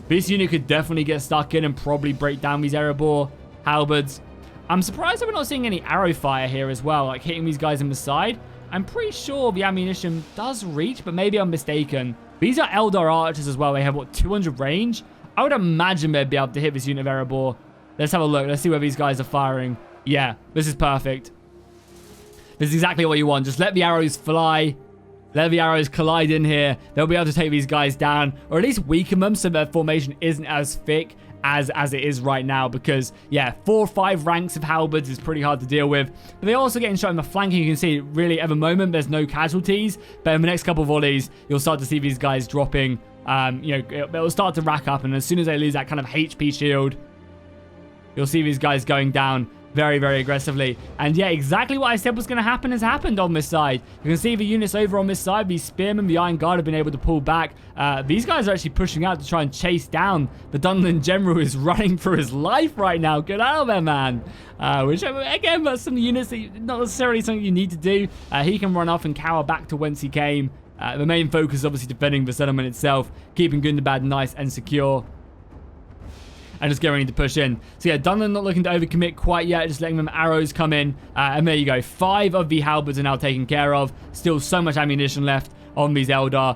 This unit could definitely get stuck in and probably break down these Erebor halberds. I'm surprised that we're not seeing any arrow fire here as well, like hitting these guys in the side. I'm pretty sure the ammunition does reach, but maybe I'm mistaken. These are Eldar archers as well. They have, what, 200 range? I would imagine they'd be able to hit this unit of Erebor. Let's have a look. Let's see where these guys are firing. Yeah, this is perfect. This is exactly what you want. Just let the arrows fly. Let the arrows collide in here. They'll be able to take these guys down, or at least weaken them so their formation isn't as thick as it is right now, because yeah, 4 or 5 ranks of halberds is pretty hard to deal with. But they're also getting shot in the flanking. You can see really at the moment there's no casualties, but in the next couple of volleys you'll start to see these guys dropping. You know, it'll start to rack up, and as soon as they lose that kind of HP shield, you'll see these guys going down very, very aggressively. And yeah, exactly what I said was going to happen has happened on this side. You can see the units over on this side. These spearmen, the Iron Guard, have been able to pull back. These guys are actually pushing out to try and chase down the Dunland General, who is running for his life right now. Get out of there, man. Which, again, that's some units that not necessarily something you need to do. He can run off and cower back to whence he came. The main focus is obviously defending the settlement itself, keeping Gundabad nice and secure, and just getting ready to push in. So yeah, Dunland not looking to overcommit quite yet, just letting them arrows come in. And there you go. 5 of the halberds are now taken care of. Still so much ammunition left on these elders.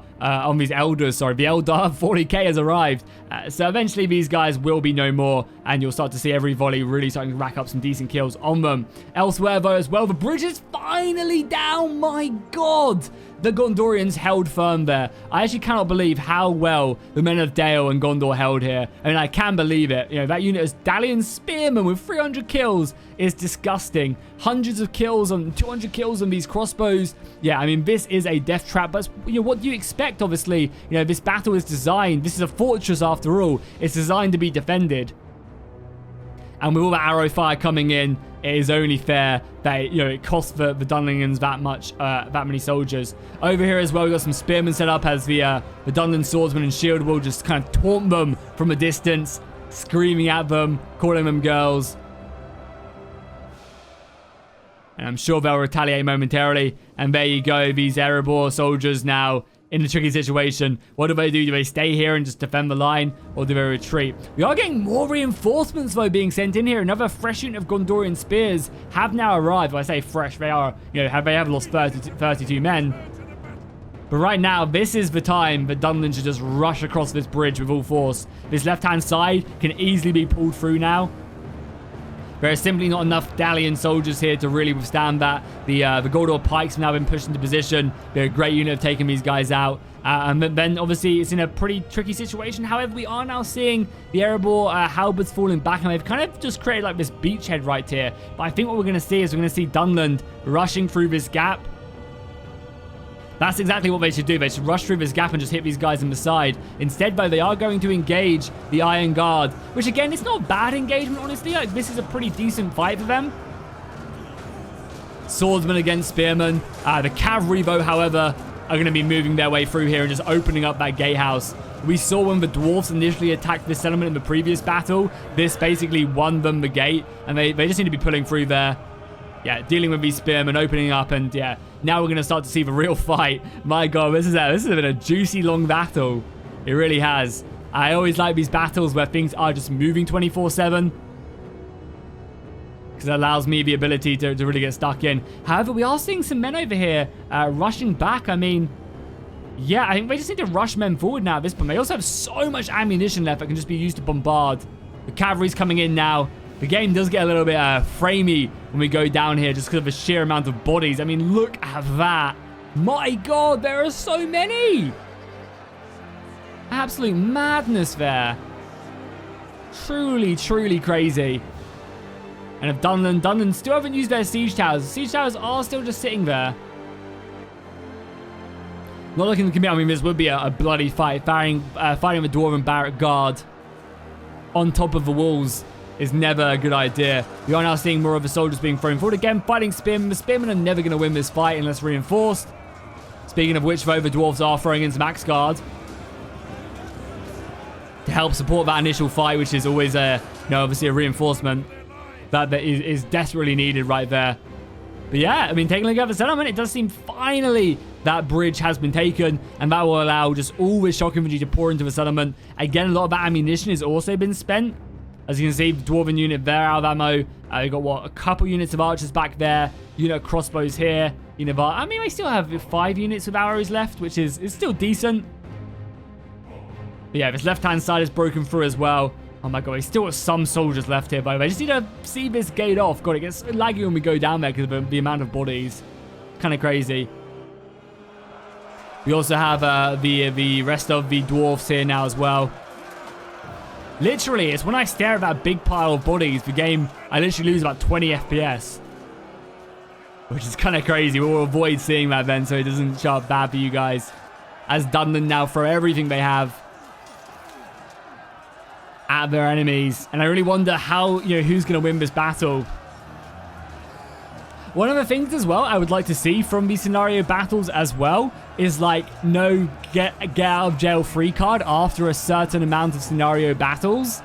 Sorry, the Eldar 40k has arrived. So eventually these guys will be no more, and you'll start to see every volley really starting to rack up some decent kills on them. Elsewhere though as well, the bridge is finally down. My God! The Gondorians held firm there. I actually cannot believe how well the men of Dale and Gondor held here. I mean, I can believe it. You know, that unit as Dalian Spearmen with 300 kills is disgusting. Hundreds of kills on 200 kills on these crossbows. Yeah, I mean, this is a death trap. But you know, what do you expect? Obviously, you know, this battle is designed. This is a fortress after all. It's designed to be defended. And with all the arrow fire coming in, it is only fair that, you know, it costs the Dunlingans that many soldiers. Over here as well, we've got some spearmen set up as the Dunlin swordsman and shield will just kind of taunt them from a distance, screaming at them, calling them girls. And I'm sure they'll retaliate momentarily. And there you go, these Erebor soldiers now in a tricky situation. What do? Do they stay here and just defend the line, or do they retreat? We are getting more reinforcements, though, being sent in here. Another fresh unit of Gondorian spears have now arrived. When I say fresh, they are, you know, they have lost 32 men. But right now, this is the time that Dunlin should just rush across this bridge with all force. This left-hand side can easily be pulled through now. There are simply not enough Dalian soldiers here to really withstand that. The Gondor pikes have now been pushed into position. They're a great unit of taking these guys out. And then, obviously, it's in a pretty tricky situation. However, we are now seeing the Erebor halberds falling back, and they've kind of just created like this beachhead right here. But I think what we're going to see is we're going to see Dunland rushing through this gap. That's exactly what they should do. They should rush through this gap and just hit these guys in the side. Instead, though, they are going to engage the Iron Guard, which, again, it's not a bad engagement, honestly. Like, this is a pretty decent fight for them. Swordsmen against spearmen. The cavalry, though, however, are going to be moving their way through here and just opening up that gatehouse. We saw when the dwarves initially attacked this settlement in the previous battle, this basically won them the gate, and they just need to be pulling through there. Yeah, dealing with these spearmen, opening up, and yeah, now we're going to start to see the real fight. My God, this has been a juicy, long battle. It really has. I always like these battles where things are just moving 24/7. Because it allows me the ability to really get stuck in. However, we are seeing some men over here rushing back. I mean, yeah, I think they just need to rush men forward now at this point. They also have so much ammunition left that can just be used to bombard. The cavalry's coming in now. The game does get a little bit framey when we go down here just because of the sheer amount of bodies. I mean, look at that. My God, there are so many. Absolute madness there. Truly, truly crazy. And if Dunlin still haven't used their siege towers. The siege towers are still just sitting there. Not looking to commit. I mean, this would be a bloody fight. Fighting the Dwarven barrack guard on top of the walls is never a good idea. We are now seeing more of the soldiers being thrown forward. Again, fighting spearmen. The spearmen are never going to win this fight unless reinforced. Speaking of which, though, the dwarves are throwing in some axe guard to help support that initial fight, which is always obviously a reinforcement that is desperately needed right there. But yeah, I mean, taking a look at the settlement, it does seem finally that bridge has been taken, and that will allow just all this shock infantry to pour into the settlement. Again, a lot of that ammunition has also been spent. As you can see, the Dwarven unit there out of ammo. You've got, what, a couple units of archers back there. Unit of crossbows here. Unit of I mean, I still have 5 units of arrows left, which is still decent. But yeah, this left-hand side is broken through as well. Oh my God, we still got some soldiers left here, by the way. I just need to see this gate off. God, it gets laggy when we go down there because of the amount of bodies. Kind of crazy. We also have the rest of the dwarves here now as well. Literally, it's when I stare at that big pile of bodies, the game, I literally lose about 20 FPS. Which is kind of crazy. We'll avoid seeing that then, so it doesn't show up bad for you guys. As Dunlin now throw everything they have at their enemies. And I really wonder how, who's going to win this battle. One of the things as well I would like to see from these scenario battles as well is like no get out of jail free card after a certain amount of scenario battles.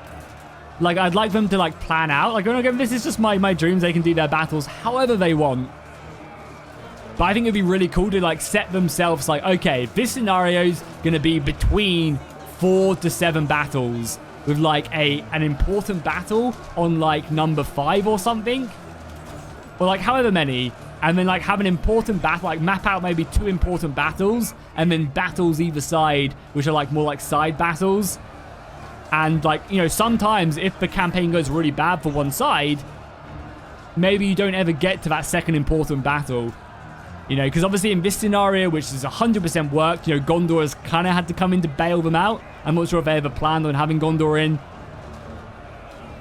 Like, I'd like them to like plan out. Like, again, this is just my dreams. They can do their battles however they want. But I think it'd be really cool to like set themselves like, okay, this scenario's gonna be between 4 to 7 battles with like an important battle on like number 5 or something. Or like however many, and then like have an important battle, like map out maybe 2 important battles, and then battles either side, which are like more like side battles. And like, sometimes if the campaign goes really bad for one side, maybe you don't ever get to that second important battle. Because obviously in this scenario, which is 100% worked, Gondor has kind of had to come in to bail them out. I'm not sure if they ever planned on having Gondor in.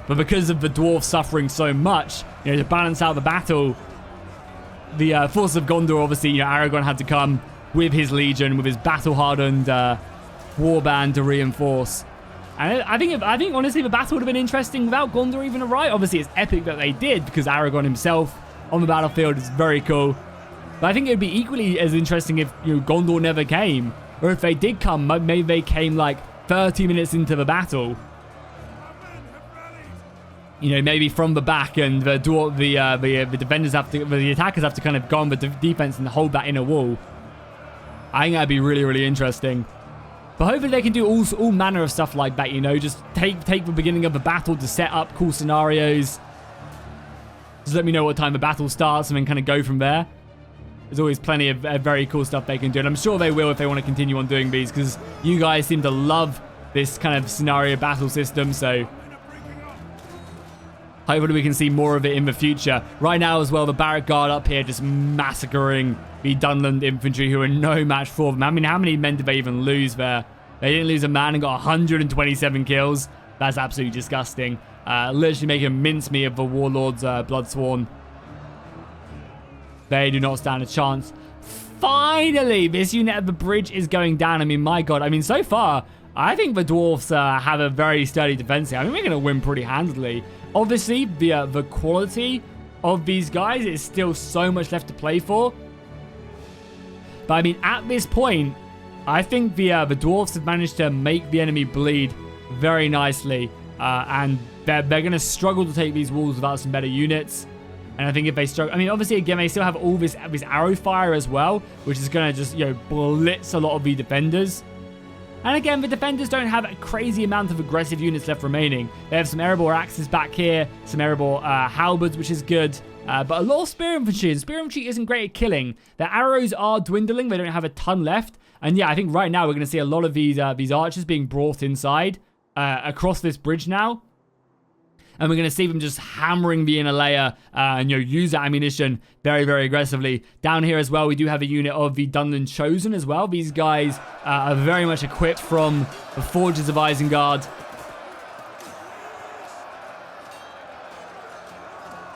But because of the dwarves suffering so much, to balance out the battle, the force of Gondor, obviously, Aragorn had to come with his legion, with his battle-hardened warband to reinforce. And I think honestly the battle would have been interesting without Gondor even arrived. Obviously it's epic that they did because Aragorn himself on the battlefield is very cool. But I think it would be equally as interesting if Gondor never came, or if they did come, maybe they came like 30 minutes into the battle. Maybe from the back, and the defenders the attackers have to kind of go on the defense and hold that inner wall. I think that'd be really, really interesting. But hopefully they can do all manner of stuff like that, just take the beginning of the battle to set up cool scenarios. Just let me know what time the battle starts and then kind of go from there. There's always plenty of very cool stuff they can do, and I'm sure they will if they want to continue on doing these, because you guys seem to love this kind of scenario battle system, so hopefully we can see more of it in the future. Right now as well, the Barrack Guard up here just massacring the Dunland infantry, who are no match for them. I mean, how many men did they even lose there? They didn't lose a man and got 127 kills. That's absolutely disgusting. Literally making mincemeat of the Warlords Bloodsworn. They do not stand a chance. Finally, this unit at the bridge is going down. I mean, my God. I mean, so far, I think the Dwarves have a very sturdy defense here. I mean, we're going to win pretty handily. Obviously, the quality of these guys is still so much left to play for. But I mean, at this point, I think the Dwarves have managed to make the enemy bleed very nicely. And they're going to struggle to take these walls without some better units. And I think if they struggle, I mean, obviously, again, they still have all this arrow fire as well, which is going to just, blitz a lot of the defenders. And again, the defenders don't have a crazy amount of aggressive units left remaining. They have some Erebor axes back here, some Erebor halberds, which is good. But a lot of spear infantry, and spear infantry isn't great at killing. Their arrows are dwindling. They don't have a ton left. And yeah, I think right now we're going to see a lot of these archers being brought inside across this bridge now. And we're going to see them just hammering the inner layer and use that ammunition very, very aggressively. Down here as well, we do have a unit of the Dunland Chosen as well. These guys are very much equipped from the Forges of Isengard.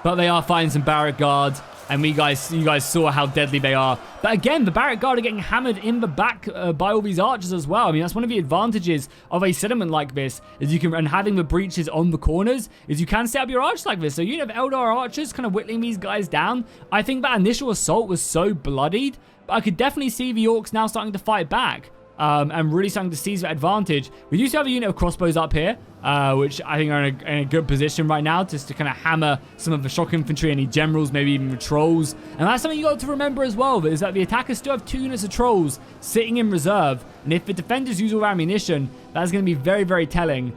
But they are fighting some Barrack Guard. And you guys saw how deadly they are. But again, the Barrack Guard are getting hammered in the back by all these archers as well. I mean, that's one of the advantages of a settlement like this, is and having the breaches on the corners, is you can set up your archers like this. So you have Eldar archers kind of whittling these guys down. I think that initial assault was so bloodied, but I could definitely see the Orcs now starting to fight back. And really starting to seize that advantage. We do still have a unit of crossbows up here, which I think are in a good position right now, just to kind of hammer some of the shock infantry, any generals, maybe even the trolls. And that's something you got to remember as well, is that the attackers still have 2 units of trolls sitting in reserve. And if the defenders use all their ammunition, that's going to be very, very telling.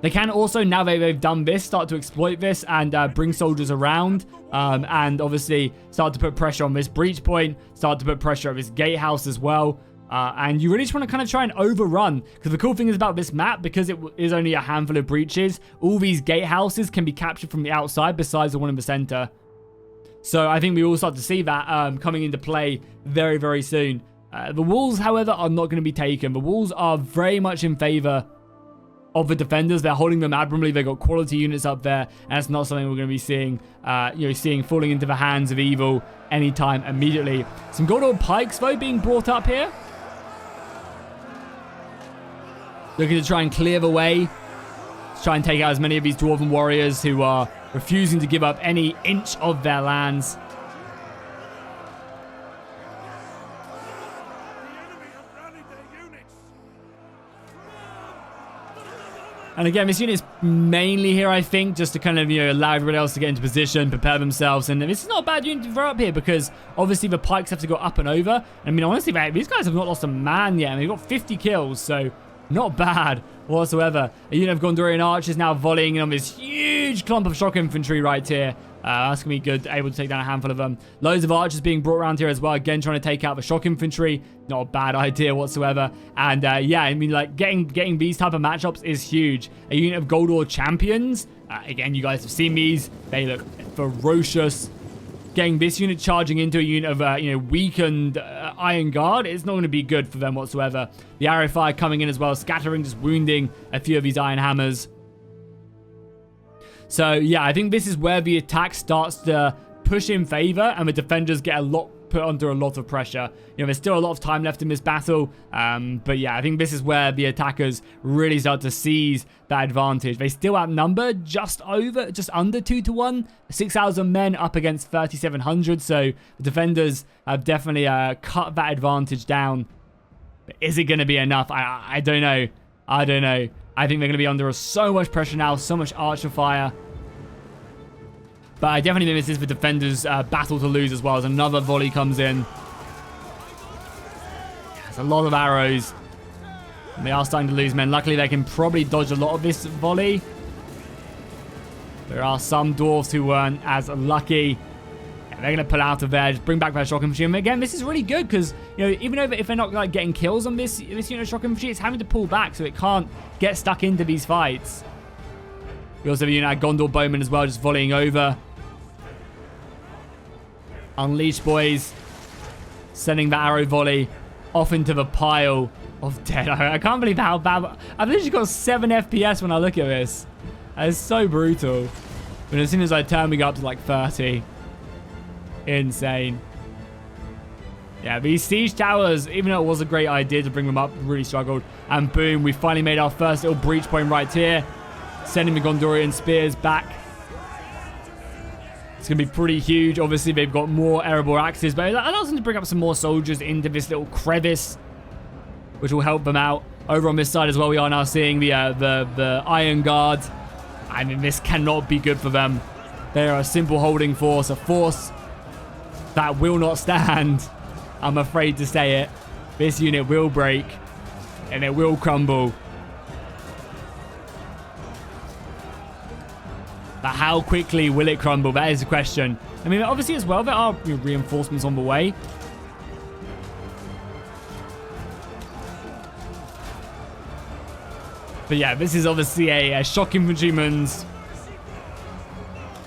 They can also, now they've done this, start to exploit this and bring soldiers around. And obviously start to put pressure on this breach point, start to put pressure on this gatehouse as well. And you really just want to kind of try and overrun, because the cool thing is about this map, because it is only a handful of breaches, all these gatehouses can be captured from the outside besides the one in the center. So I think we all start to see that coming into play very, very soon. The walls, however, are not going to be taken. The walls are very much in favor of the defenders. They're holding them admirably. They've got quality units up there, and it's not something we're going to be seeing, seeing falling into the hands of evil anytime immediately. Some Gondor pikes, though, being brought up here. Looking to try and clear the way. Let's try and take out as many of these Dwarven warriors who are refusing to give up any inch of their lands. And again, this unit is mainly here, I think, just to kind of, allow everybody else to get into position, prepare themselves. And this is not a bad unit to throw up here, because obviously the pikes have to go up and over. I mean, honestly, these guys have not lost a man yet. I mean, they've got 50 kills, so not bad whatsoever. A unit of Gondorian archers now volleying in on this huge clump of shock infantry right here. That's going to be good, able to take down a handful of them. Loads of archers being brought around here as well. Again, trying to take out the shock infantry. Not a bad idea whatsoever. And yeah, I mean, like, getting these type of matchups is huge. A unit of Gondor champions. Again, you guys have seen these. They look ferocious. Getting this unit charging into a unit of, weakened Iron Guard, it's not going to be good for them whatsoever. The arrow fire coming in as well, scattering, just wounding a few of these Iron Hammers. So, yeah, I think this is where the attack starts to push in favor, and the defenders get a lot put under a lot of pressure. You know, there's still a lot of time left in this battle. But yeah, I think this is where the attackers really start to seize that advantage. They still outnumber just under 2 to 1. 6,000 men up against 3,700. So the defenders have definitely cut that advantage down. But is it going to be enough? I don't know. I don't know. I think they're going to be under so much pressure now, so much archer fire. But I definitely think this is the defenders' battle to lose as well, as another volley comes in. There's a lot of arrows. And they are starting to lose men. Luckily, they can probably dodge a lot of this volley. There are some dwarves who weren't as lucky. Yeah, they're going to pull out of there, just bring back their shock infantry. And again, this is really good because, you know, even if they're not like getting kills on this unit of shock infantry, it's having to pull back so it can't get stuck into these fights. We also have a unit like Gondor Bowmen as well, just volleying over. Unleash, boys. Sending that arrow volley off into the pile of dead. I can't believe how bad. I've literally got 7 FPS when I look at this. That is so brutal. But as soon as I turn, we go up to like 30. Insane. Yeah, these siege towers, even though it was a great idea to bring them up, really struggled. And boom, we finally made our first little breach point right here. Sending the Gondorian spears back. It's going to be pretty huge. Obviously, they've got more Erebor axes, but it allows them to bring up some more soldiers into this little crevice, which will help them out. Over on this side as well, we are now seeing the Iron Guard. I mean, this cannot be good for them. They are a simple holding force, a force that will not stand. I'm afraid to say it. This unit will break, and it will crumble. But how quickly will it crumble? That is the question. I mean, obviously as well, there are reinforcements on the way. But yeah, this is obviously a shock infantryman's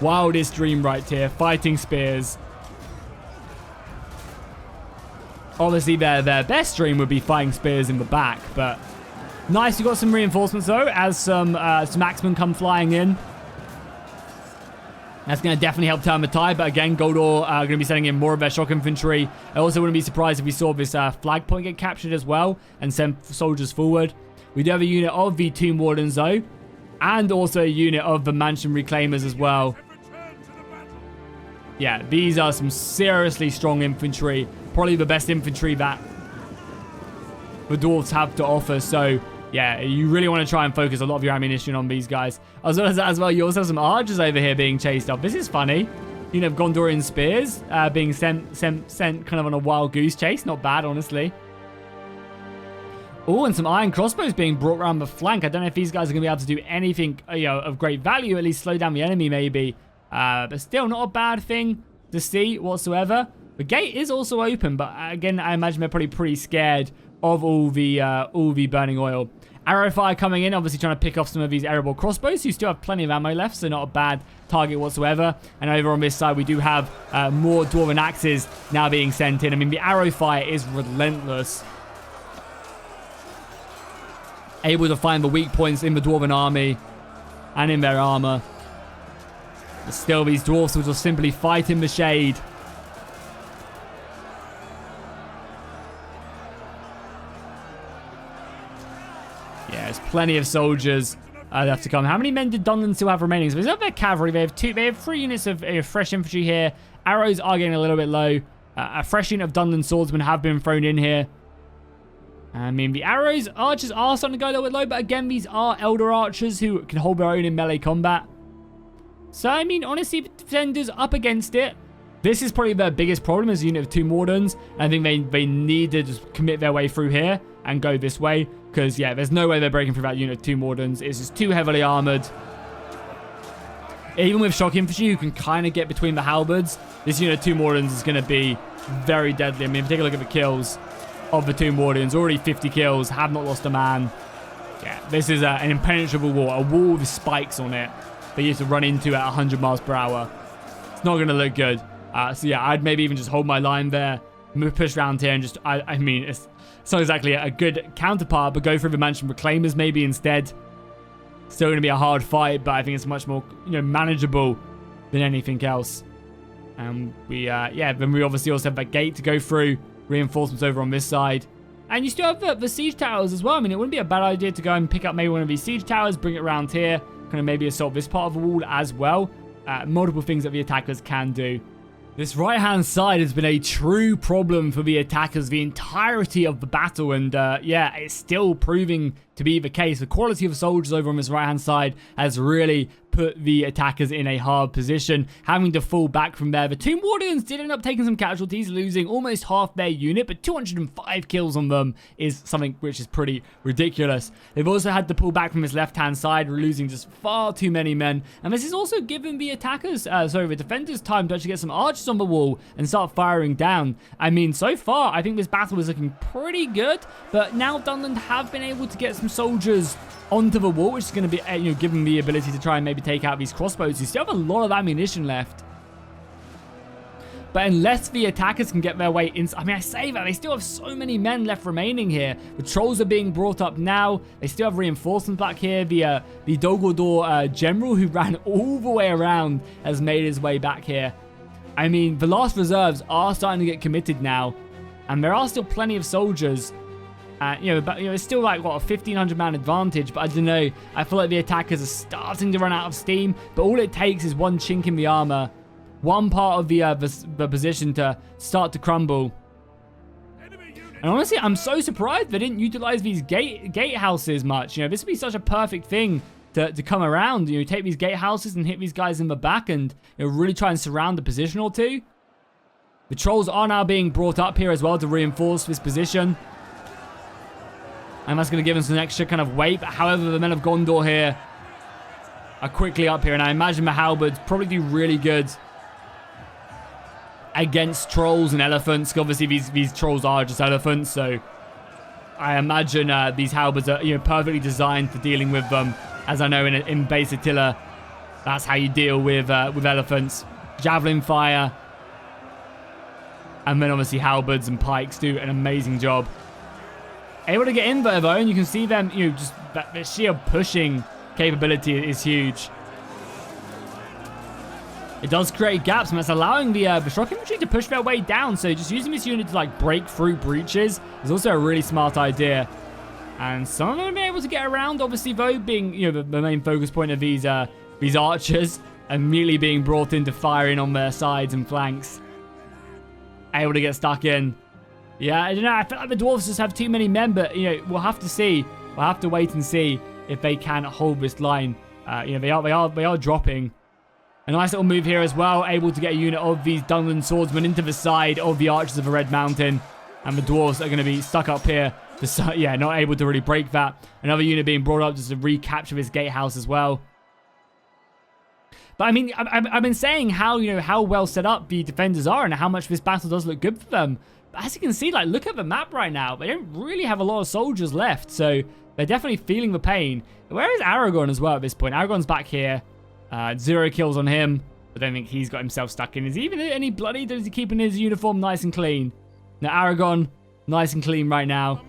wildest dream right here. Fighting spears. Obviously, their best dream would be fighting spears in the back. But nice, you got some reinforcements though, as some axemen come flying in. That's going to definitely help turn the tide. But again, Gondor are going to be sending in more of their shock infantry. I also wouldn't be surprised if we saw this flag point get captured as well and send soldiers forward. We do have a unit of the Tomb Wardens though. And also a unit of the Mansion Reclaimers as well. Yeah, these are some seriously strong infantry. Probably the best infantry that the Dwarves have to offer. So yeah, you really want to try and focus a lot of your ammunition on these guys. As well as that as well, you also have some archers over here being chased up. This is funny. You know, Gondorian spears being sent kind of on a wild goose chase. Not bad, honestly. Oh, and some iron crossbows being brought around the flank. I don't know if these guys are going to be able to do anything, you know, of great value. At least slow down the enemy, maybe. But still not a bad thing to see whatsoever. The gate is also open, but again, I imagine they're probably pretty scared of all the burning oil. Arrow fire coming in, obviously trying to pick off some of these Erebor crossbows, who still have plenty of ammo left, so not a bad target whatsoever. And over on this side, we do have more Dwarven axes now being sent in. I mean, the arrow fire is relentless. Able to find the weak points in the Dwarven army and in their armor. But still, these dwarves will just simply fight in the shade. Yeah, there's plenty of soldiers that have to come. How many men did Dunland still have remaining? So there's their cavalry. They have 3 units of fresh infantry here. Arrows are getting a little bit low. A fresh unit of Dunland swordsmen have been thrown in here. I mean, the arrows, archers are starting to go a little bit low, but again, these are elder archers who can hold their own in melee combat. So, I mean, honestly, the defenders up against it. This is probably their biggest problem as a unit of Tomb Wardens. I think they need to just commit their way through here and go this way. Because, yeah, there's no way they're breaking through that unit of Tomb Wardens. It's just too heavily armored. Even with shock infantry, you can kind of get between the halberds. This unit of Tomb Wardens is going to be very deadly. I mean, if you take a look at the kills of the Tomb Wardens, already 50 kills, have not lost a man. Yeah, this is an impenetrable wall, a wall with spikes on it that you have to run into at 100 miles per hour. It's not going to look good. So yeah, I'd maybe even just hold my line there, push around here, and just, I mean, it's not exactly a good counterpart, but go through the Mansion Reclaimers maybe instead. Still going to be a hard fight, but I think it's much more, you know, manageable than anything else. And we, yeah, then we obviously also have that gate to go through. Reinforcements over on this side. And you still have the siege towers as well. I mean, it wouldn't be a bad idea to go and pick up maybe one of these siege towers, bring it around here, kind of maybe assault this part of the wall as well. Multiple things that the attackers can do. This right-hand side has been a true problem for the attackers the entirety of the battle, and yeah, it's still proving to be the case. The quality of the soldiers over on this right-hand side has really put the attackers in a hard position, having to fall back from there. The Tomb Wardens did end up taking some casualties, losing almost half their unit, but 205 kills on them is something which is pretty ridiculous. They've also had to pull back from this left-hand side, losing just far too many men, and this has also given the attackers, the defenders, time to actually get some archers on the wall and start firing down. I mean, so far, I think this battle is looking pretty good, but now Dunland have been able to get some soldiers onto the wall, which is going to be, you know, give them the ability to try and maybe take out these crossbows. You still have a lot of ammunition left. But unless the attackers can get their way inside, I mean, I say that, they still have so many men left remaining here. The trolls are being brought up now. They still have reinforcements back here. The Dogordor general who ran all the way around has made his way back here. I mean, the last reserves are starting to get committed now. And there are still plenty of soldiers. But it's still like, what, a 1,500 man advantage, but I don't know. I feel like the attackers are starting to run out of steam, but all it takes is one chink in the armor, one part of the position to start to crumble. And honestly, I'm so surprised they didn't utilize these gatehouses much. You know, this would be such a perfect thing to come around. You know, take these gatehouses and hit these guys in the back and, you know, really try and surround a position or two. The trolls are now being brought up here as well to reinforce this position. And that's going to give us an extra kind of weight. But however, the men of Gondor here are quickly up here. And I imagine the halberds probably do really good against trolls and elephants. Obviously, these trolls are just elephants. So I imagine these halberds are, you know, perfectly designed for dealing with them. As I know in Base Attila, that's how you deal with elephants. Javelin fire. And then obviously halberds and pikes do an amazing job. Able to get in there though, and you can see them, you know, just that sheer pushing capability is huge. It does create gaps, and that's allowing the shock infantry to push their way down. So just using this unit to like break through breaches is also a really smart idea. And some of them have been able to get around, obviously though, being, you know, the main focus point of these archers, immediately being brought in to fire in on their sides and flanks. Able to get stuck in. Yeah, I don't know. I feel like the dwarves just have too many men, but, you know, we'll have to see. We'll have to wait and see if they can hold this line. You know, they are dropping. A nice little move here as well. Able to get a unit of these Dunland swordsmen into the side of the archers of the Red Mountain. And the dwarves are going to be stuck up here. Yeah, not able to really break that. Another unit being brought up just to recapture this gatehouse as well. But I mean, I've been saying how, you know, how well set up the defenders are and how much this battle does look good for them. But as you can see, like, look at the map right now. They don't really have a lot of soldiers left, so they're definitely feeling the pain. Where is Aragorn as well at this point? Aragorn's back here. 0 kills on him. I don't think he's got himself stuck in. Is he even any bloody? Is he keeping his uniform nice and clean? Now, Aragorn, nice and clean right now.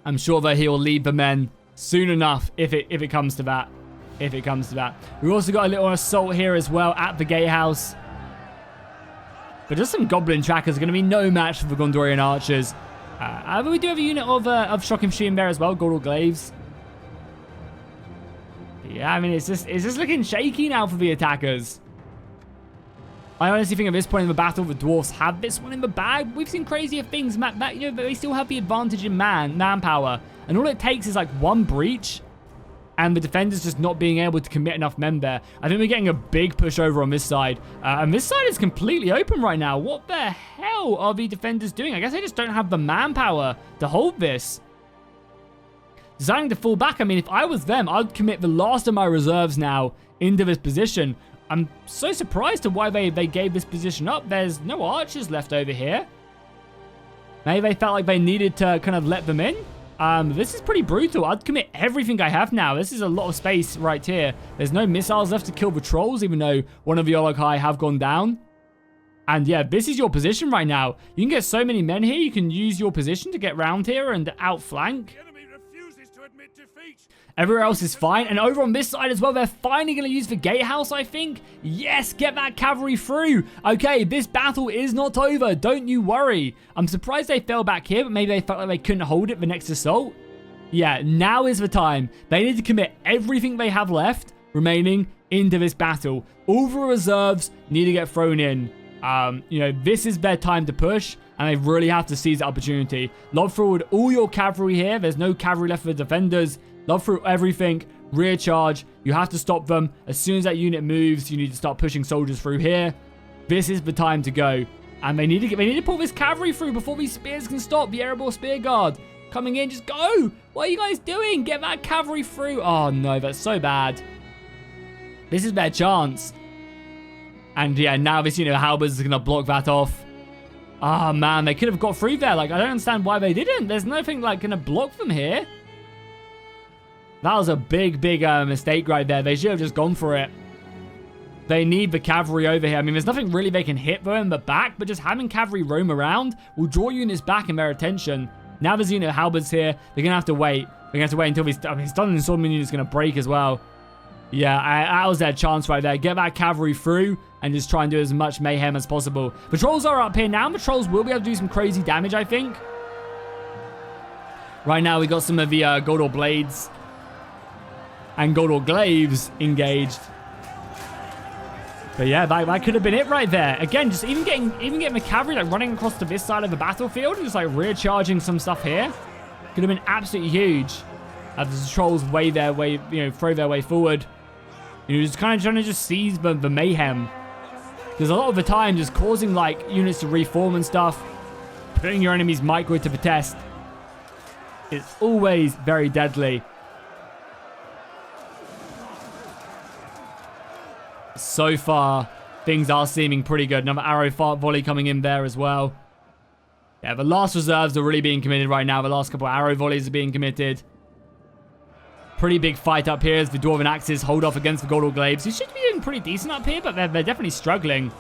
I'm sure that he'll lead the men soon enough if it comes to that. If it comes to that. We've also got a little assault here as well at the gatehouse. But just some goblin trackers are going to be no match for the Gondorian archers. We do have a unit of shock infantry in there as well, Gondor glaives. Yeah, I mean, it's just looking shaky now for the attackers. I honestly think at this point in the battle, the dwarfs have this one in the bag. We've seen crazier things, you know, but they still have the advantage in manpower. And all it takes is like one breach, and the defenders just not being able to commit enough men there. I think we're getting a big push over on this side. And this side is completely open right now. What the hell are the defenders doing? I guess they just don't have the manpower to hold this. Deciding to fall back, I mean, if I was them, I'd commit the last of my reserves now into this position. I'm so surprised to why they gave this position up. There's no archers left over here. Maybe they felt like they needed to kind of let them in. This is pretty brutal. I'd commit everything I have now. This is a lot of space right here. There's no missiles left to kill the trolls, even though one of the Ologhai have gone down. And yeah, this is your position right now. You can get so many men here. You can use your position to get round here and outflank. Everywhere else is fine. And over on this side as well, they're finally going to use the gatehouse, I think. Yes, get that cavalry through. Okay, this battle is not over. Don't you worry. I'm surprised they fell back here, but maybe they felt like they couldn't hold it the next assault. Yeah, now is the time. They need to commit everything they have left remaining into this battle. All the reserves need to get thrown in. This is their time to push, and they really have to seize the opportunity. Lob forward all your cavalry here. There's no cavalry left for the defenders. Lob through everything. Rear charge. You have to stop them. As soon as that unit moves, you need to start pushing soldiers through here. This is the time to go. And they need to pull this cavalry through before these spears can stop. The Erebor spear guard coming in. Just go. What are you guys doing? Get that cavalry through. Oh, no. That's so bad. This is their chance. And yeah, now this unit of halberds is going to block that off. Ah, man. They could have got through there. Like, I don't understand why they didn't. There's nothing, like, going to block them here. That was a big mistake right there. They should have just gone for it. They need the cavalry over here. I mean, there's nothing really they can hit them in the back, but just having cavalry roam around will draw units back in their attention. Now there's a unit of halberds here. They're going to have to wait. They're going to have to wait until his Thunder Swordman unit is going to break as well. Yeah, that was their chance right there. Get that cavalry through and just try and do as much mayhem as possible. Patrols are up here now. Patrols will be able to do some crazy damage, I think. Right now, we got some of the Gondor Blades and Gondor Glaives engaged. But yeah, that could have been it right there. Again, just even getting the cavalry like running across to this side of the battlefield and just like rear charging some stuff here could have been absolutely huge. As the trolls throw their way forward. Just kind of trying to just seize the mayhem. Because a lot of the time, just causing like units to reform and stuff, putting your enemy's micro to the test, it's always very deadly. So far, things are seeming pretty good. Another arrow volley coming in there as well. Yeah, the last reserves are really being committed right now. The last couple of arrow volleys are being committed. Pretty big fight up here as the Dwarven Axes hold off against the Gondor Glaives. Who should be doing pretty decent up here, but they're definitely struggling.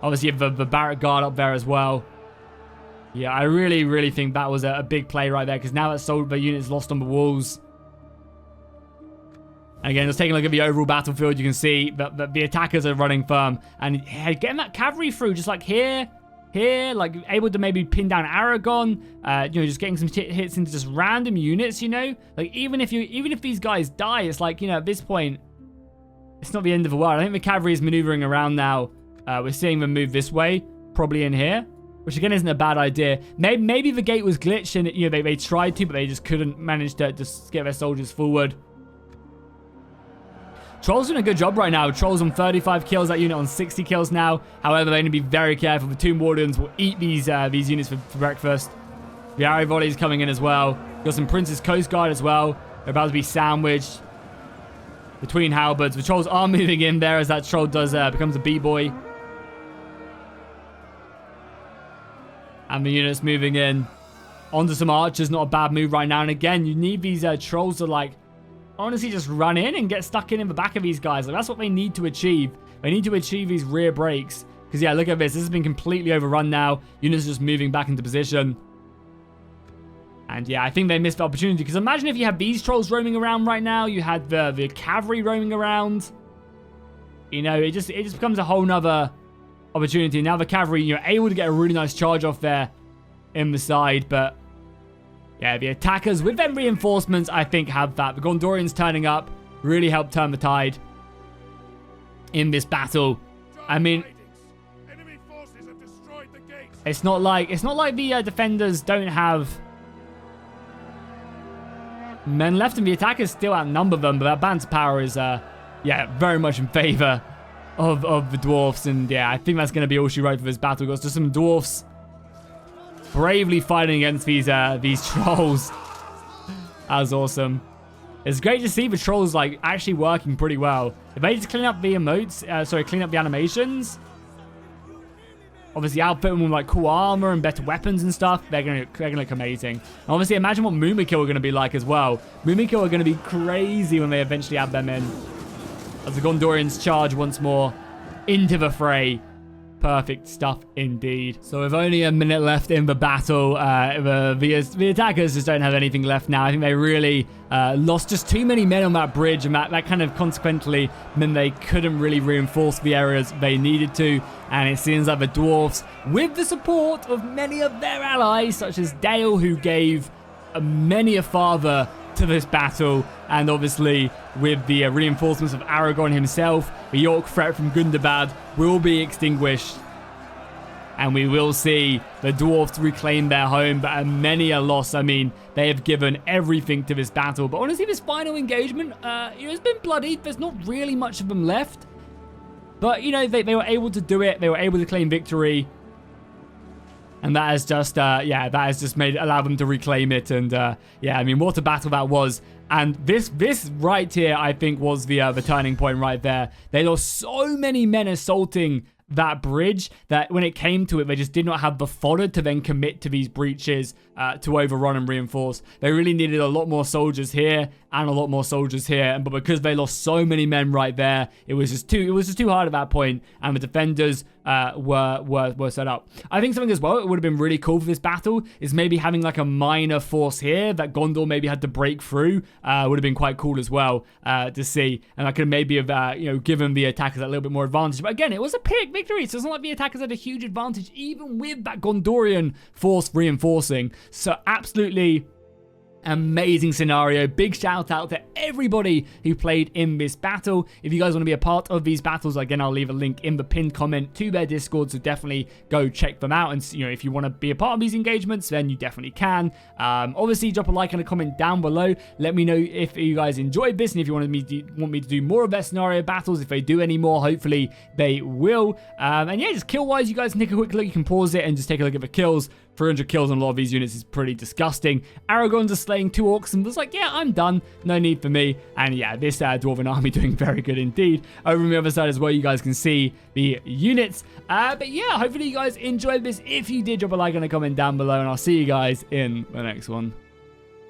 Obviously, you have the Barrack Guard up there as well. Yeah, I really think that was a big play right there, because now that the unit's lost on the walls. And again, just taking a look at the overall battlefield, you can see that the attackers are running firm. And getting that cavalry through, just like here, like able to maybe pin down Aragon, just getting some hits into just random units, like even if these guys die, it's like, at this point, it's not the end of the world. I think the cavalry is maneuvering around now. We're seeing them move this way, probably in here, which again isn't a bad idea. Maybe the gate was glitched and they tried to, but they just couldn't manage to just get their soldiers forward. Trolls doing a good job right now. Trolls on 35 kills, that unit on 60 kills now. However, they need to be very careful. The Tomb Wardens will eat these units for breakfast. The arrow volleys coming in as well. Got some Prince's Coast Guard as well. They're about to be sandwiched between halberds. The trolls are moving in there as that troll becomes a B-boy. And the unit's moving in. Onto some archers, not a bad move right now. And again, you need these trolls to honestly just run in and get stuck in the back of these guys. That's what they need to achieve. They need to achieve these rear breaks. Because yeah, look at this. This has been completely overrun now. Units are just moving back into position. And yeah, I think they missed the opportunity. Because imagine if you had these trolls roaming around right now. You had the cavalry roaming around. It just becomes a whole nother opportunity. Now the cavalry, you're able to get a really nice charge off there in the side. But yeah, the attackers with them reinforcements, I think, have that. The Gondorians turning up really helped turn the tide in this battle. I mean, it's not like the defenders don't have men left, and the attackers still outnumber them. But that banter power is, very much in favor of the dwarfs. And yeah, I think that's going to be all she wrote for this battle. Got just some dwarfs bravely fighting against these trolls. That was awesome. It's great to see the trolls actually working pretty well. If they just clean up the emotes, clean up the animations, obviously outfit them with cool armor and better weapons and stuff, they're gonna look amazing. And obviously imagine what Mumakil are gonna be like as well. Mumakil are gonna be crazy when they eventually add them in. As the Gondorians charge once more into the fray. Perfect stuff indeed. So with only a minute left in the battle, the attackers just don't have anything left now. I think they really lost just too many men on that bridge, and that kind of consequently meant they couldn't really reinforce the areas they needed to. And it seems like the Dwarves, with the support of many of their allies, such as Dale, who gave many a father to this battle, and obviously with the reinforcements of Aragorn himself, the York threat from Gundabad will be extinguished, and we will see the Dwarves reclaim their home, but many a loss. I mean, they have given everything to this battle, but honestly, this final engagement, it's been bloody. There's not really much of them left, but, you know, they were able to do it. They were able to claim victory. And that has just, that has just allowed them to reclaim it. And, I mean, what a battle that was. And this right here, I think, was the turning point right there. They lost so many men assaulting that bridge that when it came to it, they just did not have the fodder to then commit to these breaches to overrun and reinforce. They really needed a lot more soldiers here and a lot more soldiers here, but because they lost so many men right there, it was just too hard at that point, and the defenders were set up. I think something as well it would have been really cool for this battle is maybe having like a minor force here that Gondor maybe had to break through. Would have been quite cool as well to see, and that could maybe have given the attackers a little bit more advantage. But again, it was a Pyrrhic victory, so it's not like the attackers had a huge advantage even with that Gondorian force reinforcing. So absolutely amazing scenario. Big shout out to everybody who played in this battle. If you guys want to be a part of these battles, again, I'll leave a link in the pinned comment to their Discord, so definitely go check them out. And if you want to be a part of these engagements, then you definitely can. Obviously, drop a like and a comment down below. Let me know if you guys enjoyed this, and if you want me to do more of their scenario battles. If they do any more, hopefully they will. And yeah, just kill wise, you guys can take a quick look. You can pause it and just take a look at the kills. 300 kills on a lot of these units is pretty disgusting. Aragorn's just slaying 2 orcs and was like, yeah, I'm done. No need for me. And yeah, this Dwarven army doing very good indeed. Over on the other side as well, you guys can see the units. But yeah, hopefully you guys enjoyed this. If you did, drop a like and a comment down below, and I'll see you guys in the next one.